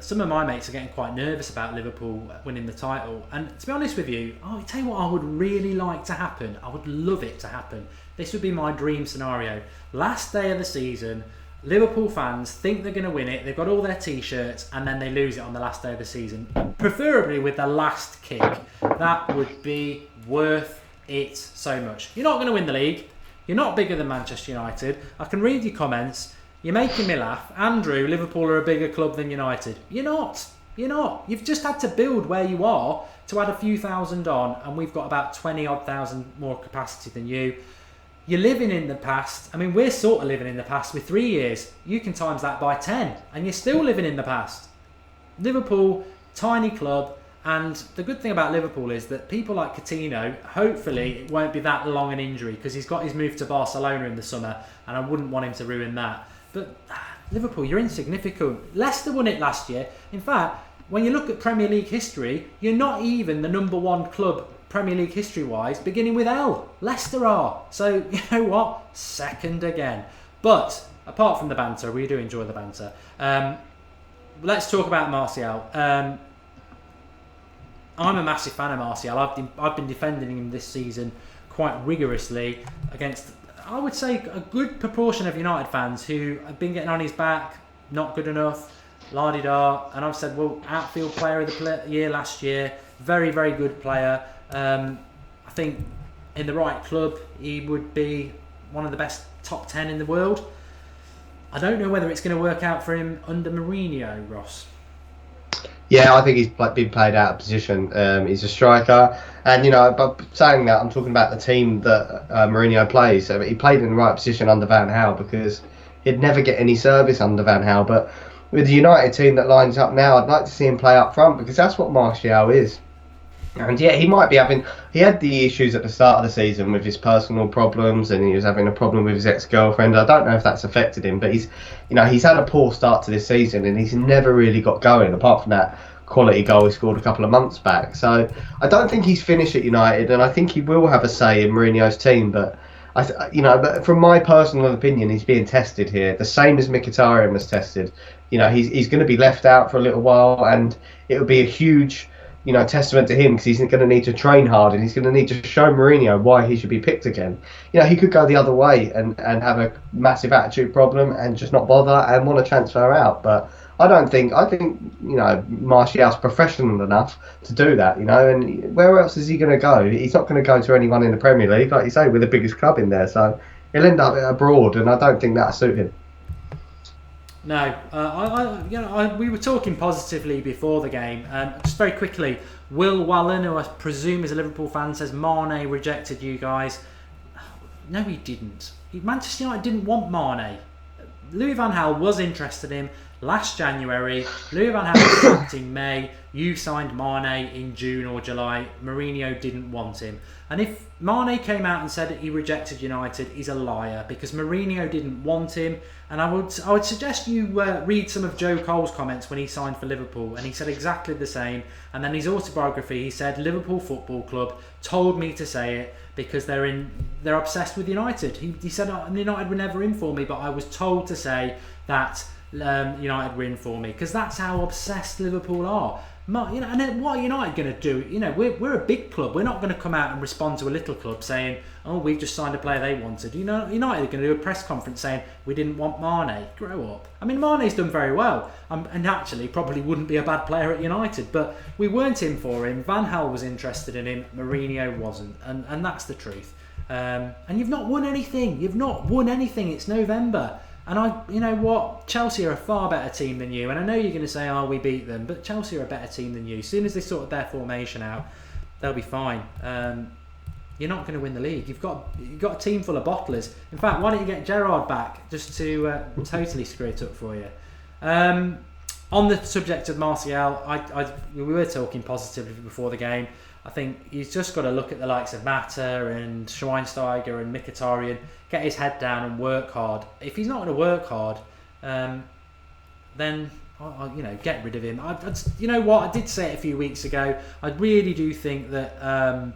some of my mates are getting quite nervous about Liverpool winning the title. And to be honest with you, I tell you what, I would really like to happen. I would love it to happen. This would be my dream scenario. Last day of the season, Liverpool fans think they're going to win it. They've got all their T-shirts, and then they lose it on the last day of the season, preferably with the last kick. That would be worth it so much. You're not going to win the league. You're not bigger than Manchester United. I can read your comments. You're making me laugh. Andrew, Liverpool are a bigger club than United. You're not. You're not. You've just had to build where you are to add a few thousand on, and we've got about 20-odd thousand more capacity than you. You're living in the past. I mean, we're sort of living in the past with 3 years. You can times that by 10, and you're still living in the past. Liverpool, tiny club. And the good thing about Liverpool is that people like Coutinho, hopefully it won't be that long an injury, because he's got his move to Barcelona in the summer, and I wouldn't want him to ruin that. But Liverpool, you're insignificant. Leicester won it last year. In fact, when you look at Premier League history, you're not even the number one club Premier League history-wise, beginning with L. Leicester are. So, you know what? Second again. But, apart from the banter, we do enjoy the banter. Let's talk about Martial. I'm a massive fan of Martial. I've been defending him this season quite rigorously against, I would say, a good proportion of United fans who have been getting on his back, not good enough, la-di-da. And I've said, well, outfield player of the year last year, very, very good player. I think in the right club, he would be one of the best top 10 in the world. I don't know whether it's going to work out for him under Mourinho, Ross. Yeah, I think he's been played out of position. He's a striker, and but saying that, I'm talking about the team that Mourinho plays. So he played in the right position under Van Gaal, because he'd never get any service under Van Gaal. But with the United team that lines up now, I'd like to see him play up front, because that's what Martial is. And yeah, he had the issues at the start of the season with his personal problems, and he was having a problem with his ex-girlfriend. I don't know if that's affected him, but he's had a poor start to this season, and he's never really got going, apart from that quality goal he scored a couple of months back. So I don't think he's finished at United, and I think he will have a say in Mourinho's team, but But from my personal opinion, he's being tested here, the same as Mkhitaryan was tested. He's going to be left out for a little while, and it would be a huge, testament to him because he's going to need to train hard and he's going to need to show Mourinho why he should be picked again. He could go the other way and have a massive attitude problem and just not bother and want to transfer out. But I think Martial's professional enough to do that, and where else is he going to go? He's not going to go to anyone in the Premier League, like you say, with the biggest club in there. So he'll end up abroad, and I don't think that'll suit him. No, we were talking positively before the game. Just very quickly, Will Wallen, who I presume is a Liverpool fan, says Mane rejected you guys. No, he didn't. Manchester United didn't want Mane. Louis van Gaal was interested in him last January. Louis van Gaal was sacked in May. You signed Mane in June or July. Mourinho didn't want him. And if Mane came out and said he rejected United, he's a liar because Mourinho didn't want him. And I would suggest you read some of Joe Cole's comments when he signed for Liverpool, and he said exactly the same. And then his autobiography, he said Liverpool Football Club told me to say it because they're obsessed with United. He said United were never in for me, but I was told to say that United were in for me because that's how obsessed Liverpool are. And then what are United going to do? We're a big club. We're not going to come out and respond to a little club saying, "Oh, we've just signed a player they wanted." United are going to do a press conference saying, "We didn't want Mane." Grow up. I mean, Mane's done very well, and actually probably wouldn't be a bad player at United. But we weren't in for him. Van Gaal was interested in him. Mourinho wasn't, and that's the truth. And you've not won anything. It's November. And you know what? Chelsea are a far better team than you. And I know you're going to say, "Oh, we beat them," but Chelsea are a better team than you. As soon as they sort their formation out, they'll be fine. You're not going to win the league. You've got a team full of bottlers. In fact, why don't you get Gerrard back just to totally screw it up for you? On the subject of Martial, we were talking positively before the game. I think he's just got to look at the likes of Mata and Schweinsteiger and Mkhitaryan, get his head down and work hard. If he's not going to work hard, then get rid of him. You know what? I did say it a few weeks ago. I really do think that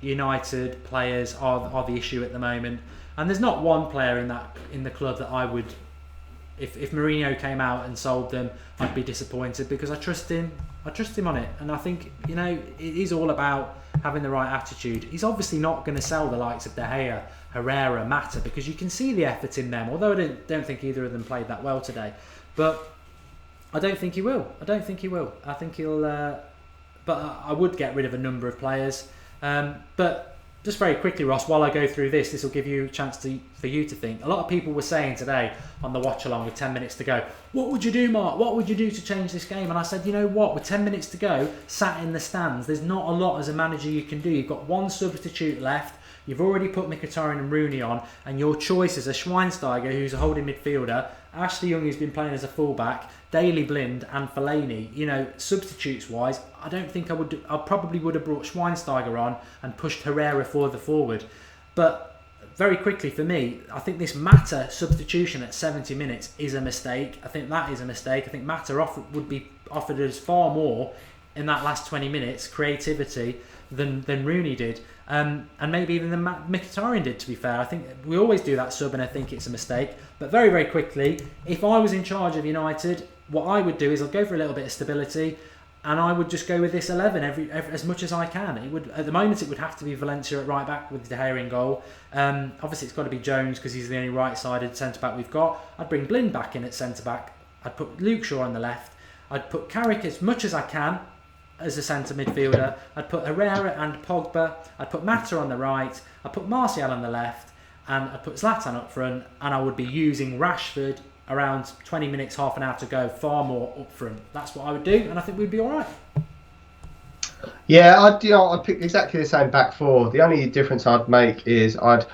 United players are the issue at the moment, and there's not one player in the club that I would. If Mourinho came out and sold them, I'd be disappointed because I trust him. I trust him on it, and I think it is all about having the right attitude. He's obviously not going to sell the likes of De Gea, Herrera, Mata because you can see the effort in them. Although I don't think either of them played that well today, but I don't think he will. I think he'll. But I would get rid of a number of players. But just very quickly, Ross, while I go through this will give you a chance for you to think. A lot of people were saying today on the watch along with 10 minutes to go, "What would you do, Mark? What would you do to change this game?" And I said, you know what, with 10 minutes to go, sat in the stands, there's not a lot as a manager you can do. You've got one substitute left. You've already put Mkhitaryan and Rooney on, and your choices are Schweinsteiger, who's a holding midfielder, Ashley Young, who's been playing as a fullback, Daley Blind, and Fellaini. Substitutes-wise, I don't think I would. I probably would have brought Schweinsteiger on and pushed Herrera further forward. But very quickly for me, I think this Mata substitution at 70 minutes is a mistake. I think that is a mistake. I think Mata would be offered us far more in that last 20 minutes, creativity, than Rooney did. And maybe even than Mkhitaryan did, to be fair. I think we always do that sub and I think it's a mistake. But very, very quickly, if I was in charge of United, what I would do is I'd go for a little bit of stability and I would just go with this 11 every as much as I can. At the moment, it would have to be Valencia at right back with De Gea in goal. Obviously, it's got to be Jones because he's the only right-sided centre-back we've got. I'd bring Blind back in at centre-back. I'd put Luke Shaw on the left. I'd put Carrick as much as I can as a centre midfielder. I'd put Herrera and Pogba. I'd put Mata on the right. I'd put Martial on the left. And I'd put Zlatan up front. And I would be using Rashford around 20 minutes, half an hour to go, far more up front. That's what I would do. And I think we'd be all right. Yeah, I'd pick exactly the same back four. The only difference I'd make is I'd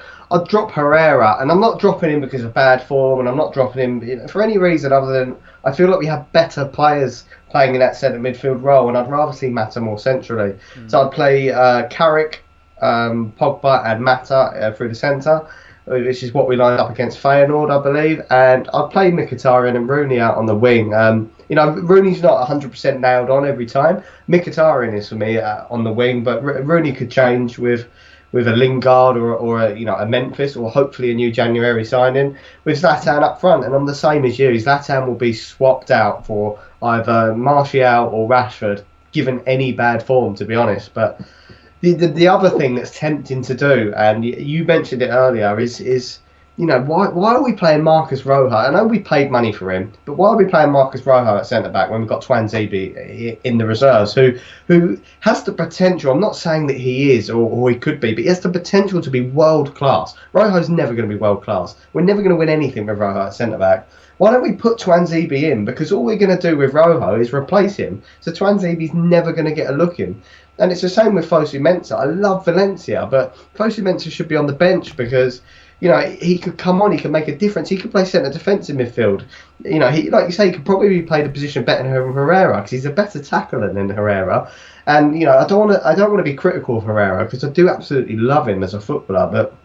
drop Herrera, and I'm not dropping him because of bad form, and I'm not dropping him for any reason other than I feel like we have better players playing in that centre midfield role, and I'd rather see Mata more centrally. So I'd play Carrick, Pogba, and Mata through the centre, which is what we lined up against Feyenoord, I believe, and I'd play Mkhitaryan and Rooney out on the wing. Rooney's not 100% nailed on every time. Mkhitaryan is for me on the wing, but Rooney could change with with a Lingard or a, a Memphis, or hopefully a new January signing, with Zlatan up front. And I'm the same as you. Zlatan will be swapped out for either Martial or Rashford, given any bad form, to be honest. But the other thing that's tempting to do, and you mentioned it earlier, is why are we playing Marcus Rojo? I know we paid money for him, but why are we playing Marcus Rojo at centre back when we've got Twanzebe in the reserves, who has the potential? I'm not saying that he is or he could be, but he has the potential to be world class. Rojo's never going to be world class. We're never going to win anything with Rojo at centre back. Why don't we put Twanzebe in? Because all we're going to do with Rojo is replace him. So Twanzebe's never going to get a look in. And it's the same with Fosu Mensah. I love Valencia, but Fosu Mensah should be on the bench because, he could come on, he could make a difference. He could play centre defence in midfield. He, like you say, he could probably play the position better than Herrera because he's a better tackler than Herrera. And I don't want to be critical of Herrera because I do absolutely love him as a footballer, but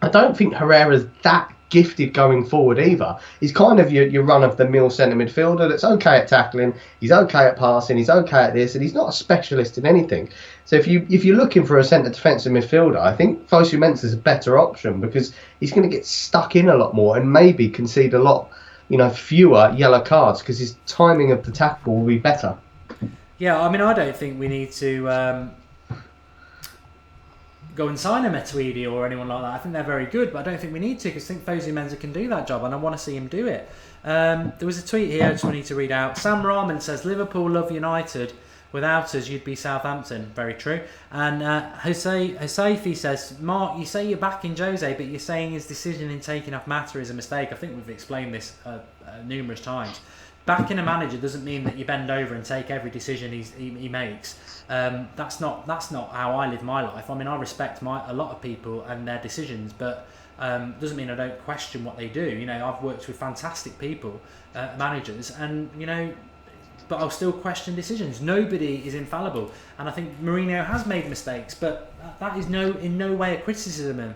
I don't think Herrera's that gifted going forward either. He's kind of your run-of-the-mill centre midfielder that's okay at tackling, he's okay at passing, he's okay at this, and he's not a specialist in anything. So if you're looking for a centre defensive midfielder, I think Fosu Mensah is a better option because he's going to get stuck in a lot more and maybe concede a lot, fewer yellow cards because his timing of the tackle will be better. Yeah, I mean, I don't think we need to go and sign a Matuidi or anyone like that. I think they're very good, but I don't think we need to because I think Fosu Mensah can do that job and I want to see him do it. There was a tweet here I just need to read out. Sam Rahman says, Liverpool love United. Without us, you'd be Southampton. Very true. And Hoseifi says, Mark, you say you're backing Jose, but you're saying his decision in taking off Mata is a mistake. I think we've explained this numerous times. Backing a manager doesn't mean that you bend over and take every decision he makes. That's not how I live my life. I mean, I respect a lot of people and their decisions, but doesn't mean I don't question what they do. I've worked with fantastic people, managers, and but I'll still question decisions. Nobody is infallible, and I think Mourinho has made mistakes, but that is in no way a criticism of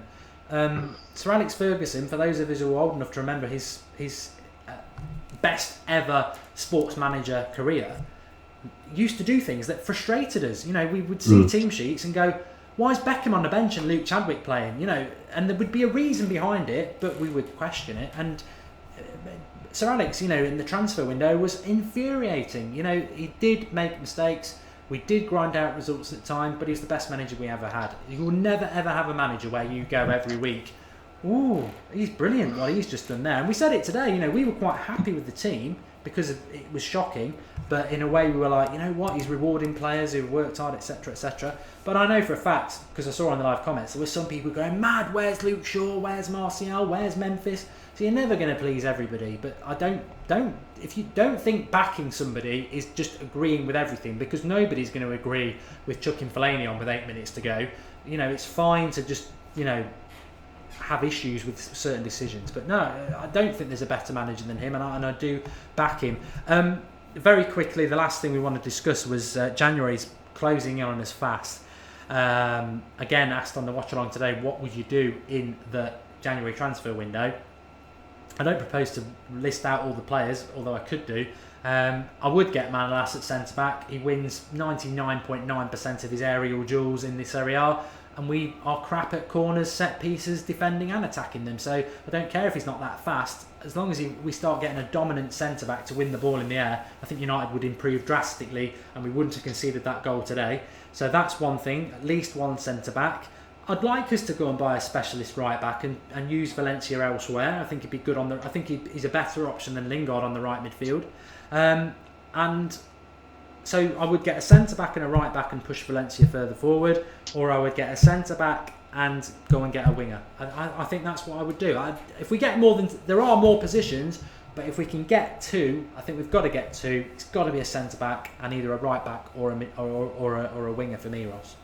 him. Sir Alex Ferguson, for those of us who are old enough to remember his best ever sports manager career, used to do things that frustrated us. We would see team sheets and go, why is Beckham on the bench and Luke Chadwick playing? And there would be a reason behind it, but we would question it. And Sir Alex, in the transfer window was infuriating. He did make mistakes. We did grind out results at the time, but he was the best manager we ever had. You will never ever have a manager where you go every week, ooh, he's brilliant what he's just done there. And we said it today, we were quite happy with the team because it was shocking, but in a way we were like, he's rewarding players who worked hard, etc, etc. But I know for a fact, because I saw on the live comments, there were some people going mad, where's Luke Shaw, where's Martial, where's Memphis? So you're never going to please everybody, but if you don't think backing somebody is just agreeing with everything, because nobody's going to agree with chucking Fellaini on with 8 minutes to go. It's fine to just, have issues with certain decisions, but no, I don't think there's a better manager than him, and I do back him. Very quickly, the last thing we want to discuss was January's closing in on us fast. Again, asked on the watch along today, what would you do in the January transfer window? I don't propose to list out all the players, although I could do. I would get Manolas at centre back. He wins 99.9% of his aerial duels in this Serie A, and we are crap at corners, set pieces, defending and attacking them. So I don't care if he's not that fast. As long as we start getting a dominant centre-back to win the ball in the air, I think United would improve drastically and we wouldn't have conceded that goal today. So that's one thing, at least one centre-back. I'd like us to go and buy a specialist right-back and use Valencia elsewhere. I think he'd be good I think he's a better option than Lingard on the right midfield. And so I would get a centre-back and a right-back and push Valencia further forward, or I would get a centre-back and go and get a winger. I think that's what I would do. If we get there are more positions, but if we can get two, I think we've got to get two. It's got to be a centre-back and either a right-back or a winger for me, Ross.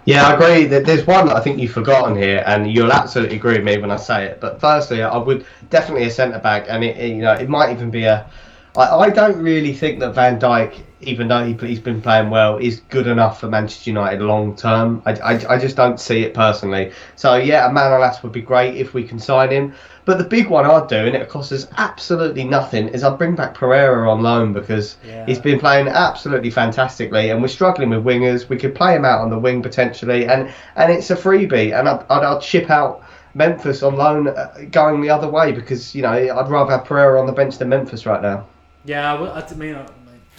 Yeah, I agree. There's one that I think you've forgotten here, and you'll absolutely agree with me when I say it. But firstly, I would definitely a centre-back, and it might even be I don't really think that Van Dijk even though he's been playing well, is good enough for Manchester United long term. I just don't see it personally. So yeah, a Manolas would be great if we can sign him. But the big one I'd do, and it costs us absolutely nothing, is I'd bring back Pereira on loan because he's been playing absolutely fantastically, and we're struggling with wingers. We could play him out on the wing potentially, and it's a freebie. And I'd ship out Memphis on loan going the other way because I'd rather have Pereira on the bench than Memphis right now. Yeah, I mean, it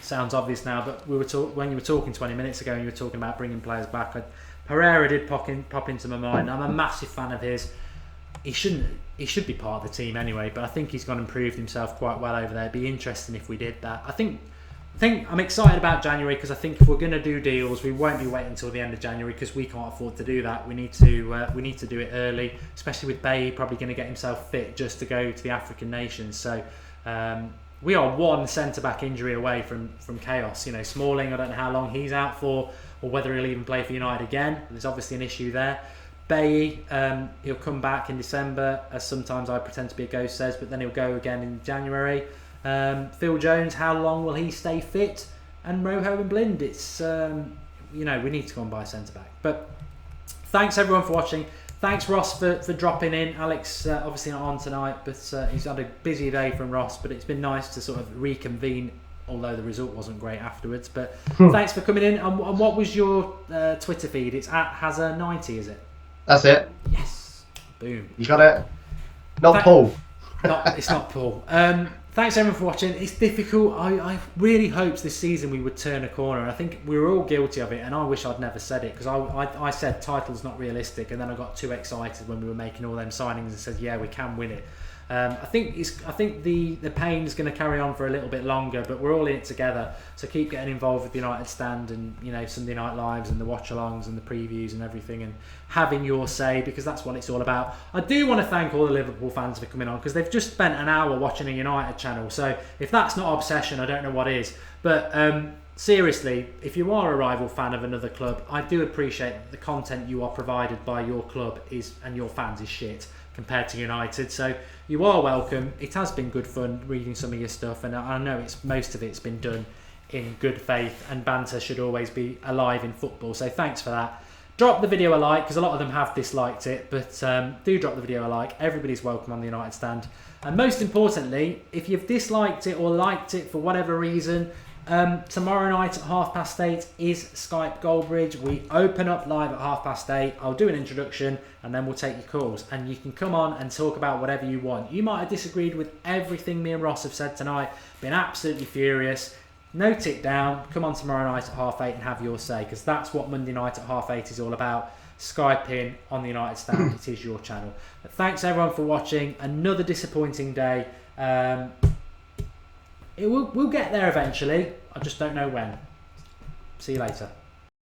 sounds obvious now, but when you were talking 20 minutes ago and you were talking about bringing players back, Pereira did pop into my mind. I'm a massive fan of his. He should be part of the team anyway, but I think he's gone and proved himself quite well over there. It'd be interesting if we did that. I think I'm excited about January because I think if we're going to do deals, we won't be waiting until the end of January because we can't afford to do that. We need to do it early, especially with Bailly probably going to get himself fit just to go to the African nations. So we are one centre-back injury away from chaos. Smalling, I don't know how long he's out for or whether he'll even play for United again. There's obviously an issue there. Bailly, he'll come back in December, as sometimes I pretend to be a ghost says, but then he'll go again in January. Phil Jones, how long will he stay fit? And Rojo and Blind, it's we need to go and buy a centre-back. But thanks everyone for watching. Thanks Ross for dropping in. Alex obviously not on tonight, but he's had a busy day from Ross, but it's been nice to sort of reconvene, although the result wasn't great afterwards. But thanks for coming in. And what was your Twitter feed? It's at Hazard90, is it? That's it. Yes. Boom. You got it. Not Paul. It's not Paul. Thanks everyone for watching. It's difficult. I really hoped this season we would turn a corner. And I think we were all guilty of it. And I wish I'd never said it because I said title's not realistic. And then I got too excited when we were making all them signings and said, yeah, we can win it. I think the pain's going to carry on for a little bit longer, but we're all in it together. So keep getting involved with the United Stand and Sunday Night Lives and the watch-alongs and the previews and everything, and having your say because that's what it's all about. I do want to thank all the Liverpool fans for coming on because they've just spent an hour watching a United channel. So if that's not obsession, I don't know what is. But seriously, if you are a rival fan of another club, I do appreciate that the content you are provided by your club and your fans is shit compared to United. So you are welcome. It has been good fun reading some of your stuff, and I know most of it's been done in good faith, and banter should always be alive in football. So thanks for that. Drop the video a like because a lot of them have disliked it, but do drop the video a like. Everybody's welcome on the United Stand. And most importantly, if you've disliked it or liked it for whatever reason, tomorrow night at 8:30 is Skype Goldbridge. We open up live at 8:30. I'll do an introduction and then we'll take your calls. And you can come on and talk about whatever you want. You might have disagreed with everything me and Ross have said tonight, been absolutely furious. Note it down. Come on tomorrow night at 8:30 and have your say, because that's what Monday night at 8:30 is all about. Skype in on the United Stand. It is your channel. But thanks everyone for watching. Another disappointing day. We'll get there eventually. I just don't know when. See you later.